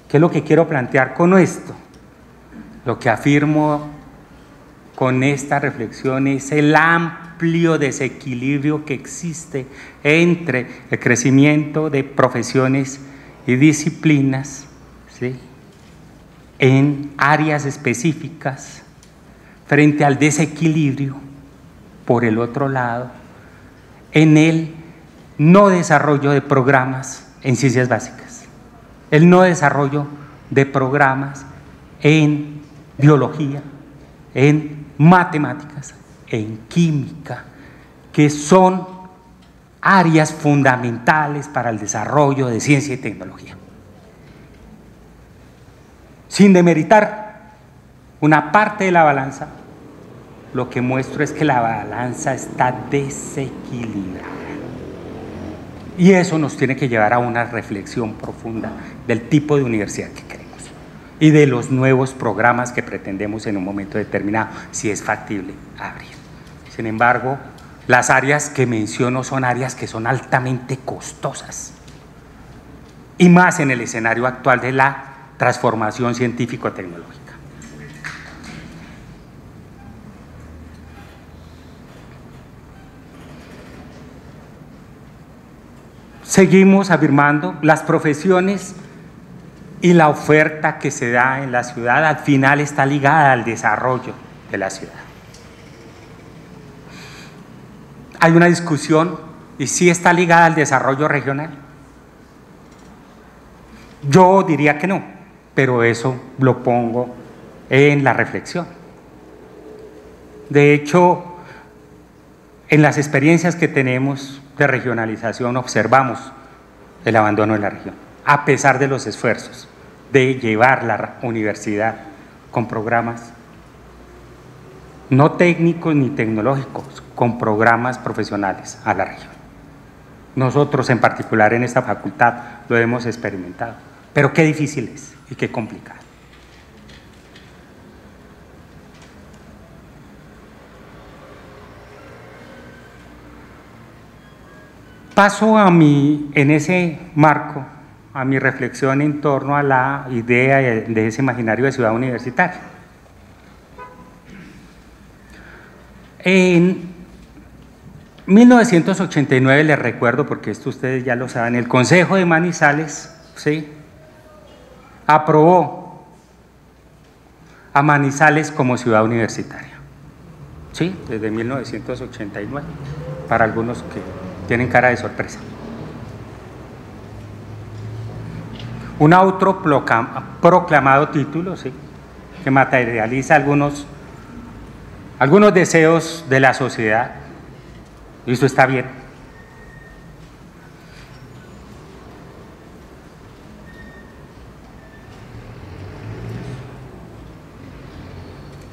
S1: ¿Qué es lo que quiero plantear con esto? Lo que afirmo con esta reflexión es el amplio desequilibrio que existe entre el crecimiento de profesiones y disciplinas, ¿sí?, en áreas específicas, frente al desequilibrio, por el otro lado, en el no desarrollo de programas en ciencias básicas, el no desarrollo de programas en biología, en matemáticas, en química, que son áreas fundamentales para el desarrollo de ciencia y tecnología. Sin demeritar una parte de la balanza, lo que muestro es que la balanza está desequilibrada. Y eso nos tiene que llevar a una reflexión profunda del tipo de universidad que queremos y de los nuevos programas que pretendemos en un momento determinado, si es factible abrir. Sin embargo, las áreas que menciono son áreas que son altamente costosas, y más en el escenario actual de la transformación científico-tecnológica. Seguimos afirmando las profesiones y la oferta que se da en la ciudad al final está ligada al desarrollo de la ciudad. Hay una discusión y sí está ligada al desarrollo regional. Yo diría que no, pero eso lo pongo en la reflexión. De hecho, en las experiencias que tenemos de regionalización observamos el abandono de la región, a pesar de los esfuerzos de llevar la universidad con programas no técnicos ni tecnológicos, con programas profesionales a la región. Nosotros en particular en esta facultad lo hemos experimentado, pero qué difícil es y qué complicado. Paso en ese marco, a mi reflexión en torno a la idea de ese imaginario de ciudad universitaria. En 1989, les recuerdo, porque esto ustedes ya lo saben, el Consejo de Manizales, ¿sí?, aprobó a Manizales como ciudad universitaria, ¿sí?, desde 1989, para algunos que tienen cara de sorpresa. Un autoproclamado título, ¿sí?, que materializa algunos deseos de la sociedad, y eso está bien.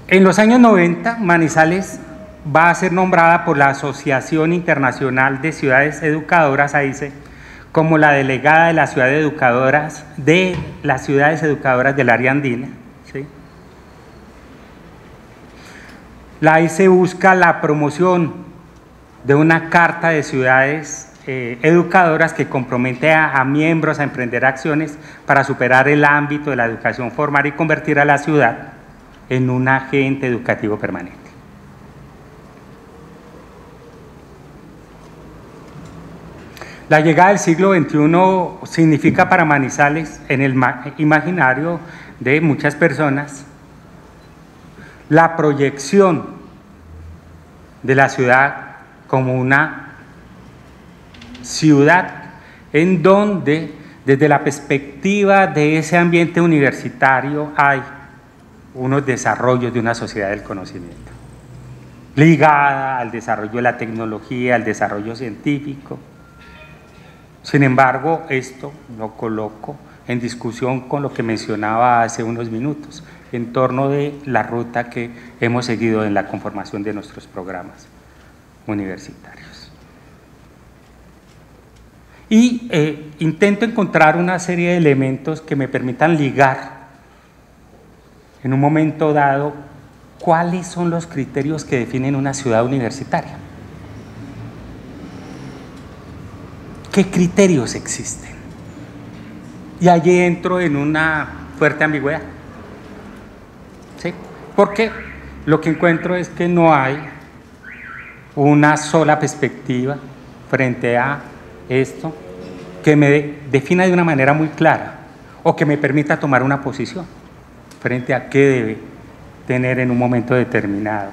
S1: En los años 90, Manizales va a ser nombrada por la Asociación Internacional de Ciudades Educadoras, AICE, como la delegada de las ciudades educadoras del área andina, ¿sí? La AICE busca la promoción de una carta de ciudades educadoras que compromete a miembros a emprender acciones para superar el ámbito de la educación formal y convertir a la ciudad en un agente educativo permanente. La llegada del siglo XXI significa para Manizales, en el imaginario de muchas personas, la proyección de la ciudad como una ciudad en donde, desde la perspectiva de ese ambiente universitario, hay unos desarrollos de una sociedad del conocimiento, ligada al desarrollo de la tecnología, al desarrollo científico. Sin embargo, esto lo coloco en discusión con lo que mencionaba hace unos minutos, en torno de la ruta que hemos seguido en la conformación de nuestros programas universitarios. Y intento encontrar una serie de elementos que me permitan ligar en un momento dado cuáles son los criterios que definen una ciudad universitaria. ¿Qué criterios existen? Y allí entro en una fuerte ambigüedad. ¿Sí? Porque lo que encuentro es que no hay una sola perspectiva frente a esto que me defina de una manera muy clara o que me permita tomar una posición frente a qué debe tener en un momento determinado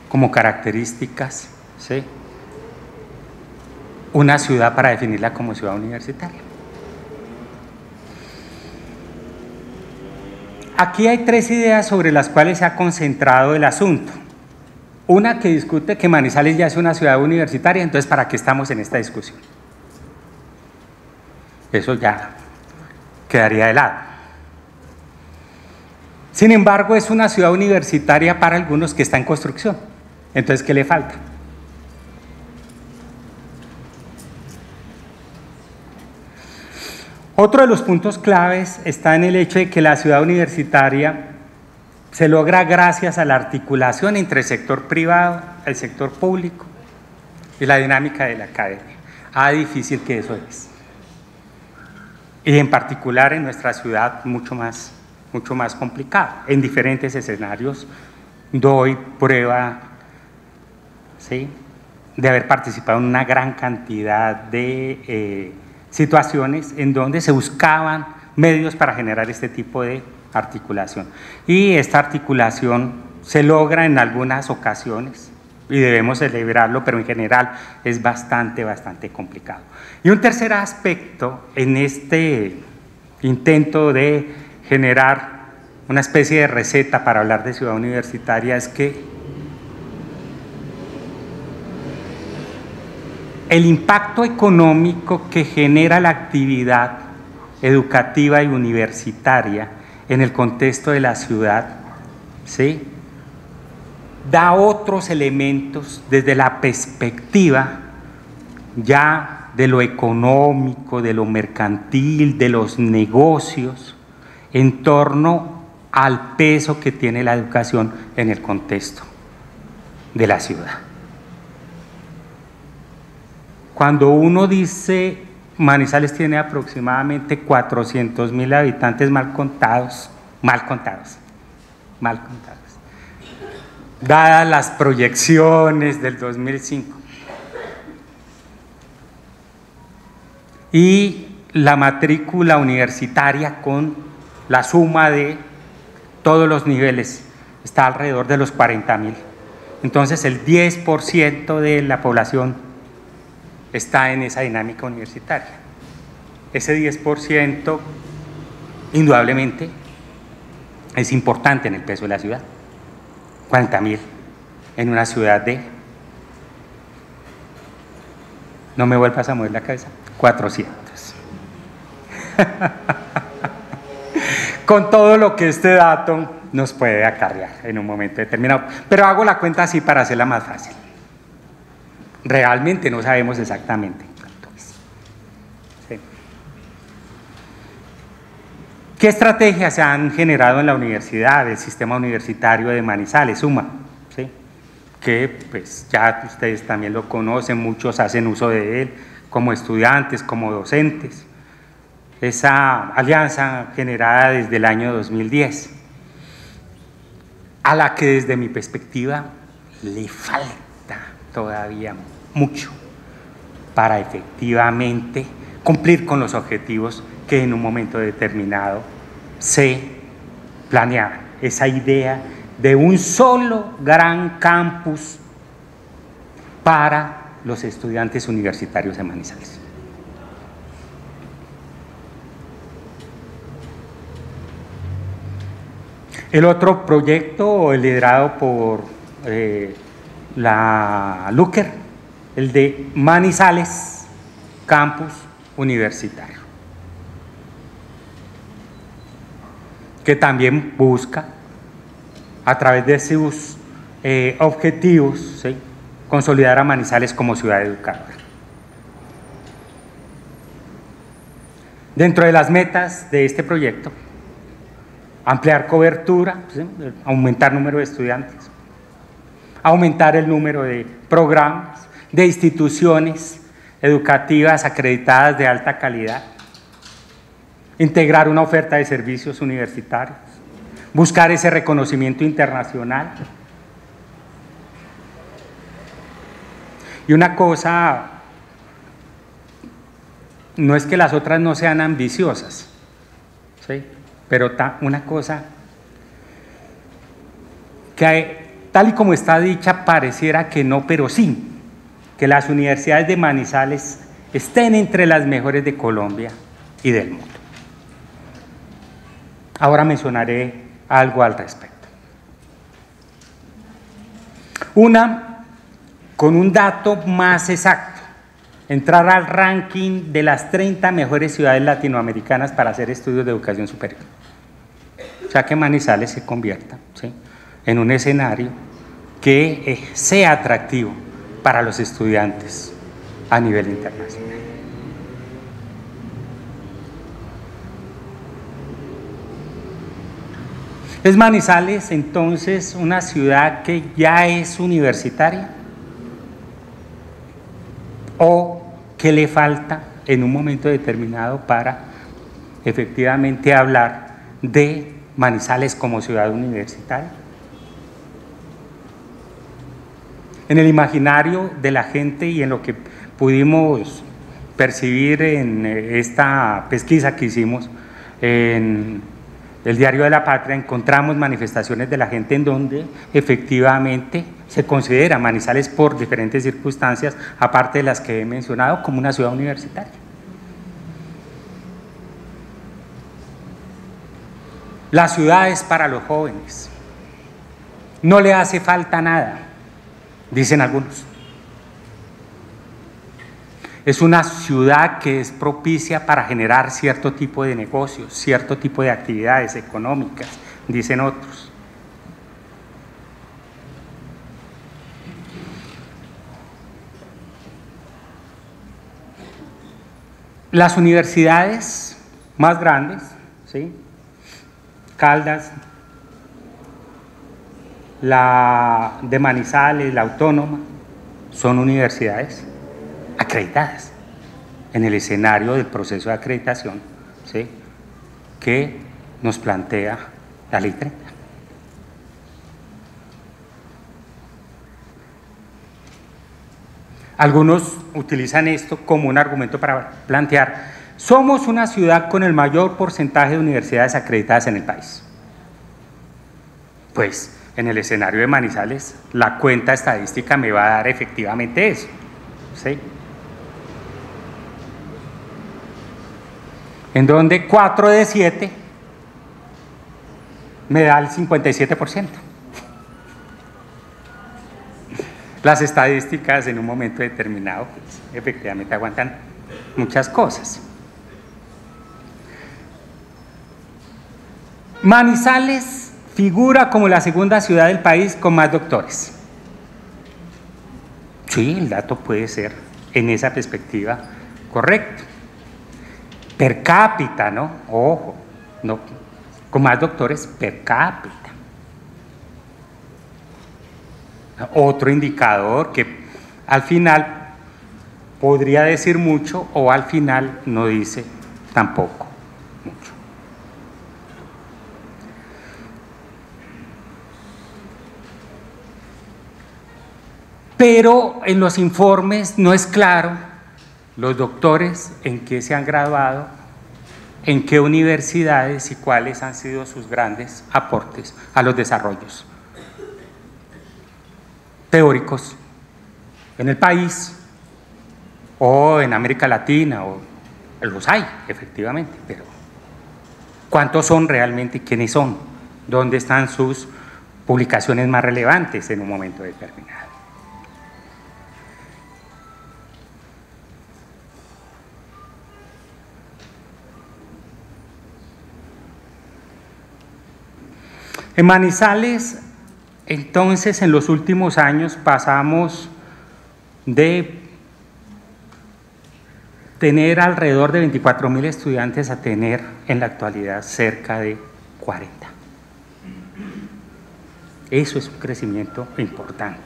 S1: como características, ¿sí?, una ciudad para definirla como ciudad universitaria. Aquí hay tres ideas sobre las cuales se ha concentrado el asunto. Una que discute que Manizales ya es una ciudad universitaria, entonces ¿para qué estamos en esta discusión? Eso ya quedaría de lado. Sin embargo, es una ciudad universitaria para algunos que está en construcción. Entonces, ¿qué le falta? Otro de los puntos claves está en el hecho de que la ciudad universitaria se logra gracias a la articulación entre el sector privado, el sector público y la dinámica de la academia. Difícil que eso es. Y en particular en nuestra ciudad mucho más complicado. En diferentes escenarios doy prueba, ¿sí?, de haber participado en una gran cantidad de situaciones en donde se buscaban medios para generar este tipo de articulación. Y esta articulación se logra en algunas ocasiones y debemos celebrarlo, pero en general es bastante complicado. Y un tercer aspecto en este intento de generar una especie de receta para hablar de ciudad universitaria es que el impacto económico que genera la actividad educativa y universitaria en el contexto de la ciudad, ¿sí?, da otros elementos desde la perspectiva ya de lo económico, de lo mercantil, de los negocios, en torno al peso que tiene la educación en el contexto de la ciudad. Cuando uno dice Manizales tiene aproximadamente 400.000 habitantes mal contados, dadas las proyecciones del 2005 y la matrícula universitaria con la suma de todos los niveles está alrededor de los 40.000. Entonces el 10% de la población está en esa dinámica universitaria. Ese 10% indudablemente es importante en el peso de la ciudad. 40.000 en una ciudad de, no me vuelvas a mover la cabeza, 400. Con todo lo que este dato nos puede acarrear en un momento determinado. Pero hago la cuenta así para hacerla más fácil. Realmente no sabemos exactamente cuánto es. ¿Sí? ¿Qué estrategias se han generado en la universidad, el sistema universitario de Manizales, SUMA? ¿Sí? Que pues ya ustedes también lo conocen, muchos hacen uso de él como estudiantes, como docentes. Esa alianza generada desde el año 2010, a la que desde mi perspectiva le falta todavía mucho para efectivamente cumplir con los objetivos que en un momento determinado se planeaban. Esa idea de un solo gran campus para los estudiantes universitarios de Manizales. El otro proyecto liderado por la LUCER, el de Manizales Campus Universitario. que también busca, a través de sus objetivos, ¿sí?, consolidar a Manizales como ciudad educadora. Dentro de las metas de este proyecto, ampliar cobertura, ¿sí?, aumentar el número de estudiantes, aumentar el número de programas, de instituciones educativas acreditadas de alta calidad, integrar una oferta de servicios universitarios, buscar ese reconocimiento internacional. Y una cosa, no es que las otras no sean ambiciosas, ¿sí?, pero una cosa que tal y como está dicha pareciera que no, pero sí, que las universidades de Manizales estén entre las mejores de Colombia y del mundo. Ahora mencionaré algo al respecto. Una, con un dato más exacto, entrar al ranking de las 30 mejores ciudades latinoamericanas para hacer estudios de educación superior. O sea, que Manizales se convierta, ¿sí?, en un escenario que sea atractivo para los estudiantes a nivel internacional. ¿Es Manizales entonces una ciudad que ya es universitaria? ¿O qué le falta en un momento determinado para efectivamente hablar de Manizales como ciudad universitaria? En el imaginario de la gente y en lo que pudimos percibir en esta pesquisa que hicimos en el Diario de la Patria, encontramos manifestaciones de la gente en donde efectivamente se considera Manizales por diferentes circunstancias, aparte de las que he mencionado, como una ciudad universitaria. La ciudad es para los jóvenes, no le hace falta nada, dicen algunos. Es una ciudad que es propicia para generar cierto tipo de negocios, cierto tipo de actividades económicas, dicen otros. Las universidades más grandes, ¿sí?, Caldas, la de Manizales, la Autónoma, son universidades acreditadas en el escenario del proceso de acreditación, ¿sí?, que nos plantea la Ley 30. Algunos utilizan esto como un argumento para plantear: somos una ciudad con el mayor porcentaje de universidades acreditadas en el país. Pues en el escenario de Manizales, la cuenta estadística me va a dar efectivamente eso, ¿sí?, en donde 4 de 7 me da el 57%. Las estadísticas en un momento determinado, pues, efectivamente aguantan muchas cosas. Manizales figura como la segunda ciudad del país con más doctores. Sí, el dato puede ser en esa perspectiva correcto. Per cápita, ¿no? Ojo, no, con más doctores per cápita. Otro indicador que al final podría decir mucho o al final no dice tampoco mucho. Pero en los informes no es claro los doctores en qué se han graduado, en qué universidades y cuáles han sido sus grandes aportes a los desarrollos teóricos en el país o en América Latina, o los hay efectivamente, pero ¿cuántos son realmente y quiénes son? ¿Dónde están sus publicaciones más relevantes en un momento determinado? En Manizales, entonces, en los últimos años pasamos de tener alrededor de 24.000 estudiantes a tener en la actualidad cerca de 40. Eso es un crecimiento importante.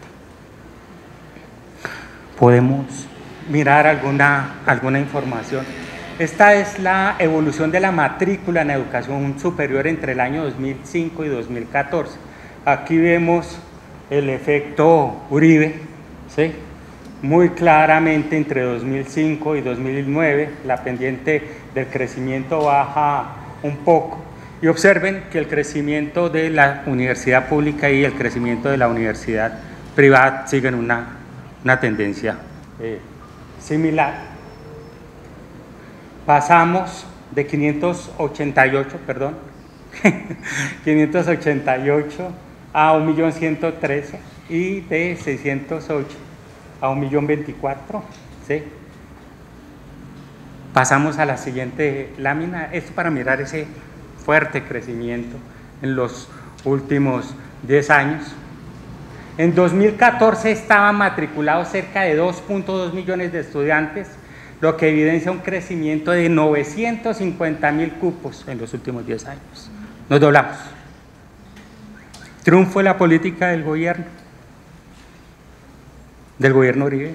S1: Podemos mirar alguna información. Esta es la evolución de la matrícula en educación superior entre el año 2005 y 2014. Aquí vemos el efecto Uribe, ¿sí? Muy claramente entre 2005 y 2009, la pendiente del crecimiento baja un poco. Y observen que el crecimiento de la universidad pública y el crecimiento de la universidad privada siguen una tendencia similar. Pasamos de 588 a 1.113.000 y de 608 a 1.024.000, ¿sí? Pasamos a la siguiente lámina, esto para mirar ese fuerte crecimiento en los últimos 10 años. En 2014 estaban matriculados cerca de 2.2 millones de estudiantes, lo que evidencia un crecimiento de 950.000 cupos en los últimos 10 años. Nos doblamos. Triunfo de la política del gobierno Uribe,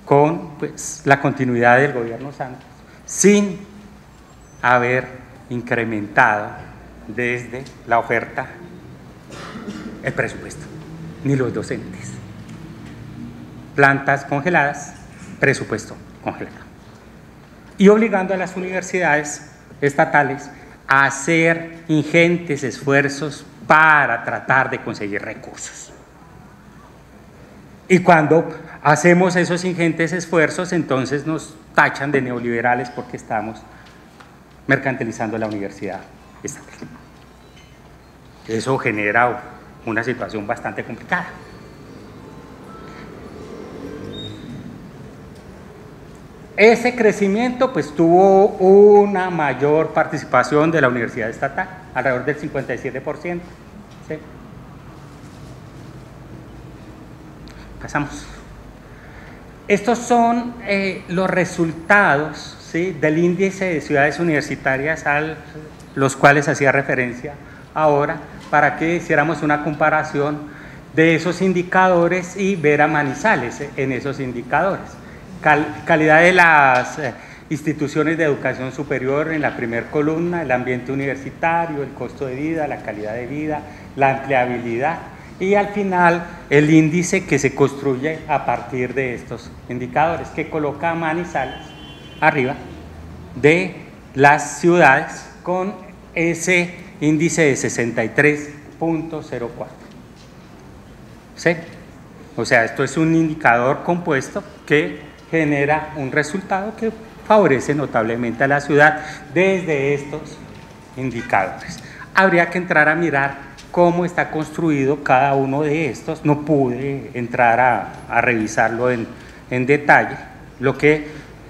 S1: con pues, la continuidad del gobierno Santos, sin haber incrementado desde la oferta el presupuesto, ni los docentes. Plantas congeladas, presupuesto congelado. Y obligando a las universidades estatales a hacer ingentes esfuerzos para tratar de conseguir recursos. Y cuando hacemos esos ingentes esfuerzos, entonces nos tachan de neoliberales porque estamos mercantilizando la universidad estatal. Eso genera una situación bastante complicada. Ese crecimiento pues tuvo una mayor participación de la universidad estatal, alrededor del 57%. ¿Sí? Pasamos. Estos son los resultados, ¿sí?, del índice de ciudades universitarias a los cuales hacía referencia ahora, para que hiciéramos una comparación de esos indicadores y ver a Manizales en esos indicadores. Calidad de las instituciones de educación superior en la primera columna, el ambiente universitario, el costo de vida, la calidad de vida, la empleabilidad y al final el índice que se construye a partir de estos indicadores, que coloca a Manizales arriba de las ciudades con ese índice de 63.04. ¿Sí? O sea, esto es un indicador compuesto que genera un resultado que favorece notablemente a la ciudad desde estos indicadores. Habría que entrar a mirar cómo está construido cada uno de estos. No pude entrar a revisarlo en detalle, lo que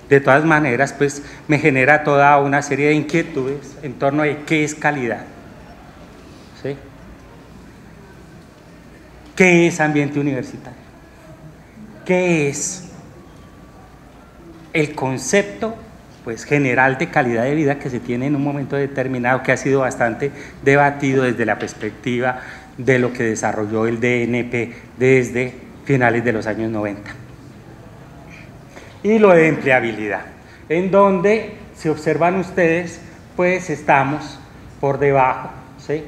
S1: de todas maneras pues me genera toda una serie de inquietudes en torno a qué es calidad, ¿sí? ¿Qué es ambiente universitario? ¿Qué es el concepto pues, general de calidad de vida que se tiene en un momento determinado, que ha sido bastante debatido desde la perspectiva de lo que desarrolló el DNP desde finales de los años 90? Y lo de empleabilidad, en donde, si observan ustedes, pues estamos por debajo, ¿sí?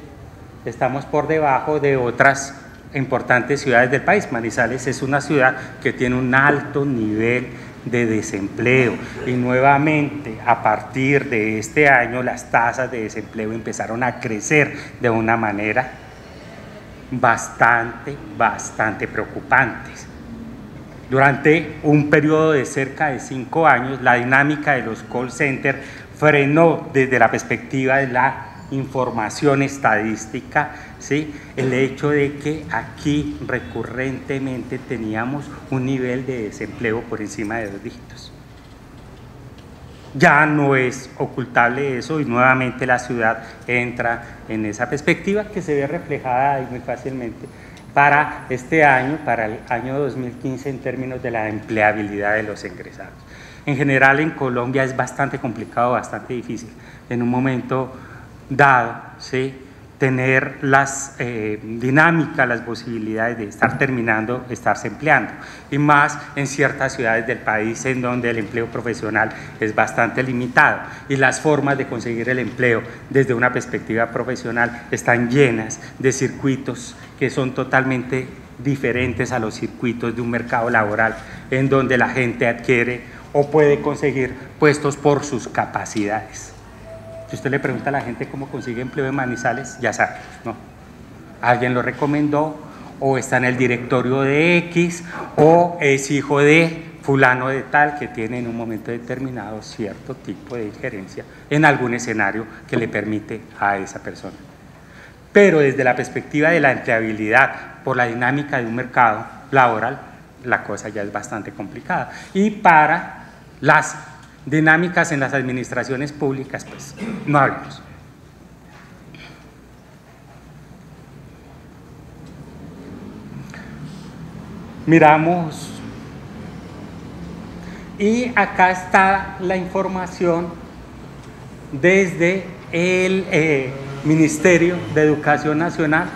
S1: Estamos por debajo de otras importantes ciudades del país. Manizales es una ciudad que tiene un alto nivel de desempleo y nuevamente a partir de este año las tasas de desempleo empezaron a crecer de una manera bastante preocupantes. Durante un periodo de cerca de 5 años la dinámica de los call centers frenó desde la perspectiva de la información estadística, ¿sí?, el hecho de que aquí recurrentemente teníamos un nivel de desempleo por encima de 2 dígitos. ya no es ocultable eso y nuevamente la ciudad entra en esa perspectiva que se ve reflejada ahí muy fácilmente para este año, para el año 2015 en términos de la empleabilidad de los egresados. En general en Colombia es bastante complicado, bastante difícil en un momento dado, ¿sí?, tener las dinámicas, las posibilidades de estar terminando, estarse empleando, y más en ciertas ciudades del país en donde el empleo profesional es bastante limitado y las formas de conseguir el empleo desde una perspectiva profesional están llenas de circuitos que son totalmente diferentes a los circuitos de un mercado laboral en donde la gente adquiere o puede conseguir puestos por sus capacidades. Si usted le pregunta a la gente cómo consigue empleo en Manizales, ya sabe, ¿no? Alguien lo recomendó, o está en el directorio de X, o es hijo de fulano de tal, que tiene en un momento determinado cierto tipo de injerencia en algún escenario que le permite a esa persona. Pero desde la perspectiva de la empleabilidad, por la dinámica de un mercado laboral, la cosa ya es bastante complicada. Y para las dinámicas en las administraciones públicas, pues no hablemos. Miramos, y acá está la información desde el Ministerio de Educación Nacional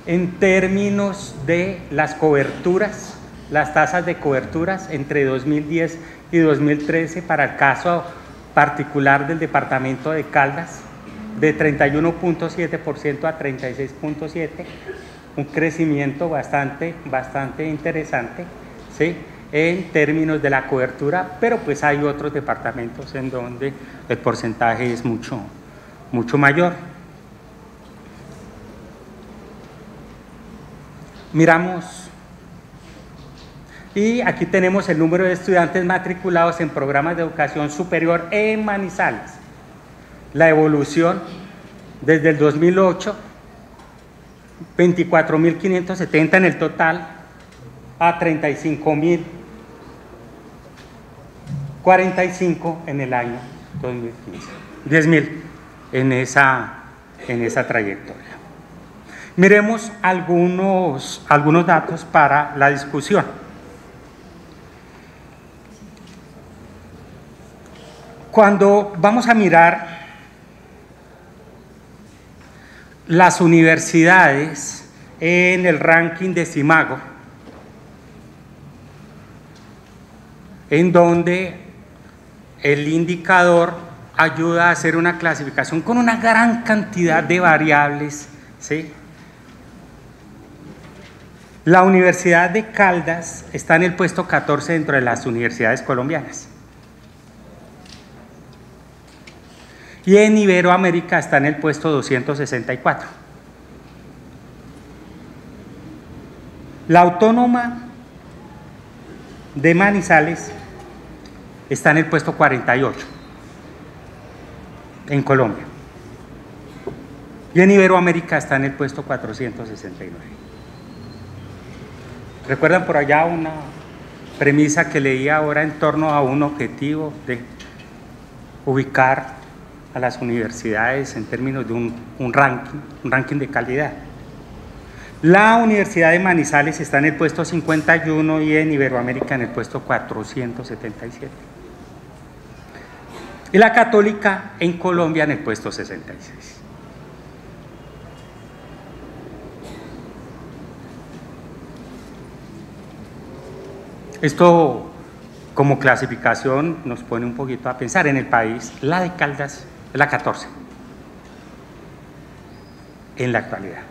S1: en términos de las coberturas, las tasas de coberturas entre 2010 y 2013 para el caso particular del departamento de Caldas, de 31.7% a 36.7%, un crecimiento bastante interesante, ¿sí?, en términos de la cobertura, pero pues hay otros departamentos en donde el porcentaje es mucho mayor. Miramos, y aquí tenemos el número de estudiantes matriculados en programas de educación superior en Manizales. La evolución desde el 2008, 24.570 en el total, a 35.045 en el año 2015. 10.000 en esa trayectoria. Miremos algunos datos para la discusión. Cuando vamos a mirar las universidades en el ranking de Simago, en donde el indicador ayuda a hacer una clasificación con una gran cantidad de variables, ¿sí? La Universidad de Caldas está en el puesto 14 dentro de las universidades colombianas. Y en Iberoamérica está en el puesto 264. La Autónoma de Manizales está en el puesto 48 en Colombia. Y en Iberoamérica está en el puesto 469. ¿Recuerdan por allá una premisa que leí ahora en torno a un objetivo de ubicar a las universidades en términos de un ranking de calidad? La Universidad de Manizales está en el puesto 51 y en Iberoamérica en el puesto 477. Y la Católica en Colombia en el puesto 66. Esto como clasificación nos pone un poquito a pensar. En el país, la de Caldas es la 14 en la actualidad.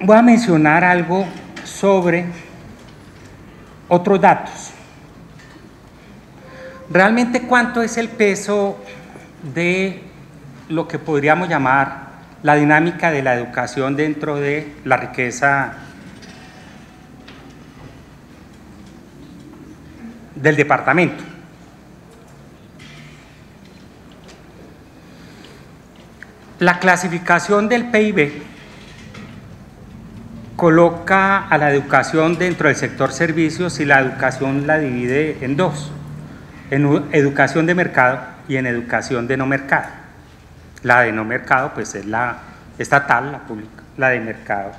S1: Voy a mencionar algo sobre otros datos. Realmente, ¿cuánto es el peso de lo que podríamos llamar la dinámica de la educación dentro de la riqueza del departamento? La clasificación del PIB coloca a la educación dentro del sector servicios y la educación la divide en dos, en educación de mercado y en educación de no mercado. La de no mercado pues es la estatal, la pública, la de mercado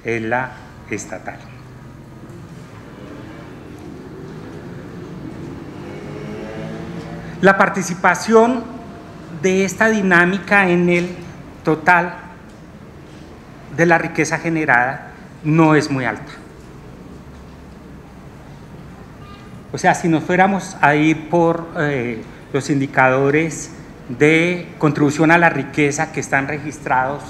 S1: es la estatal. La participación de esta dinámica en el total de la riqueza generada no es muy alta. O sea, si nos fuéramos a ir por los indicadores de contribución a la riqueza que están registrados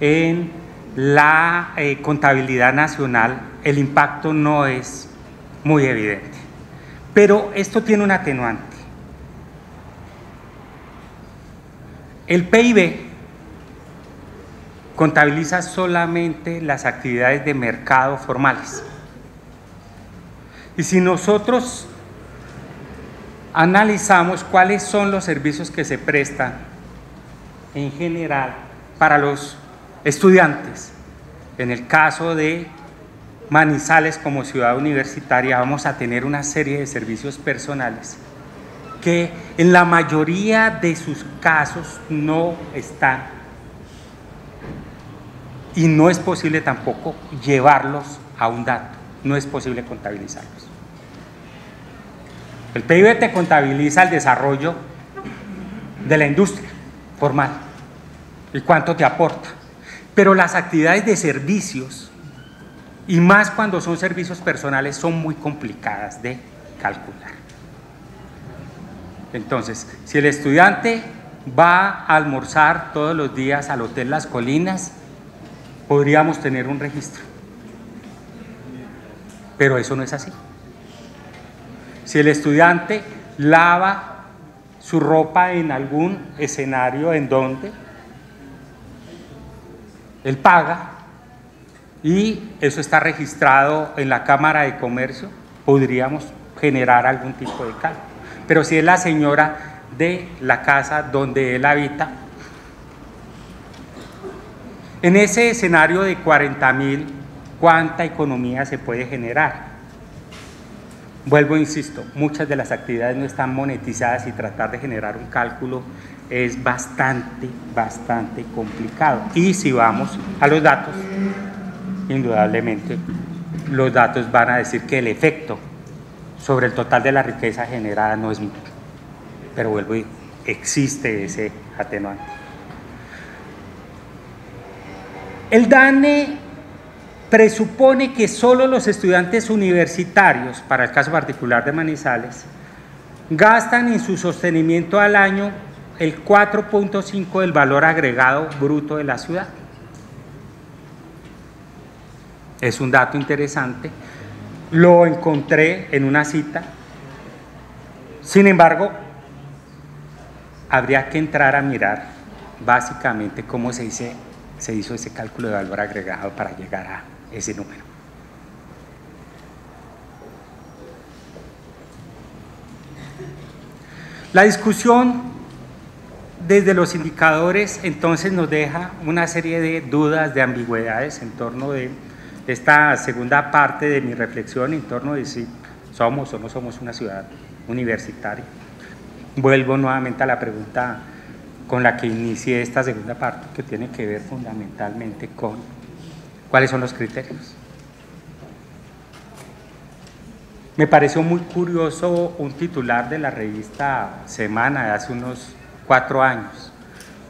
S1: en la contabilidad nacional, el impacto no es muy evidente. Pero esto tiene un atenuante. El PIB contabiliza solamente las actividades de mercado formales. Y si nosotros analizamos cuáles son los servicios que se prestan en general para los estudiantes, en el caso de Manizales como ciudad universitaria, vamos a tener una serie de servicios personales que en la mayoría de sus casos no están y no es posible tampoco llevarlos a un dato, no es posible contabilizarlos. El PIB te contabiliza el desarrollo de la industria formal y cuánto te aporta, pero las actividades de servicios, y más cuando son servicios personales, son muy complicadas de calcular. Entonces, si el estudiante va a almorzar todos los días al Hotel Las Colinas, podríamos tener un registro, pero eso no es así. Si el estudiante lava su ropa en algún escenario en donde él paga y eso está registrado en la Cámara de Comercio, podríamos generar algún tipo de cálculo. Pero si es la señora de la casa donde él habita, en ese escenario de 40.000, ¿cuánta economía se puede generar? Vuelvo, insisto, muchas de las actividades no están monetizadas y tratar de generar un cálculo es bastante complicado. Y si vamos a los datos, indudablemente los datos van a decir que el efecto sobre el total de la riqueza generada no es mucho. Pero vuelvo, existe ese atenuante. El DANE presupone que solo los estudiantes universitarios, para el caso particular de Manizales, gastan en su sostenimiento al año el 4.5 del valor agregado bruto de la ciudad. Es un dato interesante, lo encontré en una cita. Sin embargo, habría que entrar a mirar básicamente cómo se hizo ese cálculo de valor agregado para llegar a ese número. La discusión desde los indicadores entonces nos deja una serie de dudas, de ambigüedades en torno de esta segunda parte de mi reflexión en torno de si somos o no somos una ciudad universitaria. Vuelvo nuevamente a la pregunta con la que inicié esta segunda parte, que tiene que ver fundamentalmente con cuáles son los criterios. Me pareció muy curioso un titular de la revista Semana de hace unos 4 años,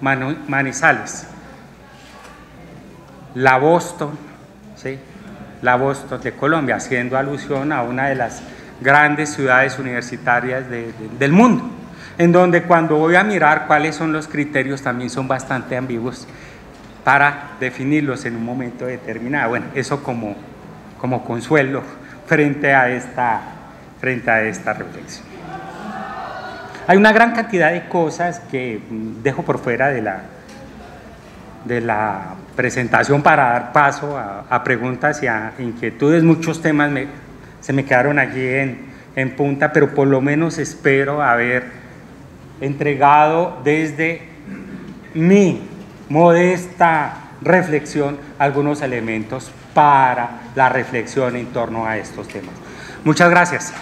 S1: Manizales, la Boston, ¿sí? La Boston de Colombia, haciendo alusión a una de las grandes ciudades universitarias del mundo, en donde cuando voy a mirar cuáles son los criterios también son bastante ambiguos para definirlos en un momento determinado. Bueno, eso como consuelo frente a esta reflexión. Hay una gran cantidad de cosas que dejo por fuera de la presentación para dar paso a preguntas y a inquietudes. Muchos temas se me quedaron allí en punta, pero por lo menos espero haber entregado desde mi modesta reflexión algunos elementos para la reflexión en torno a estos temas. Muchas gracias.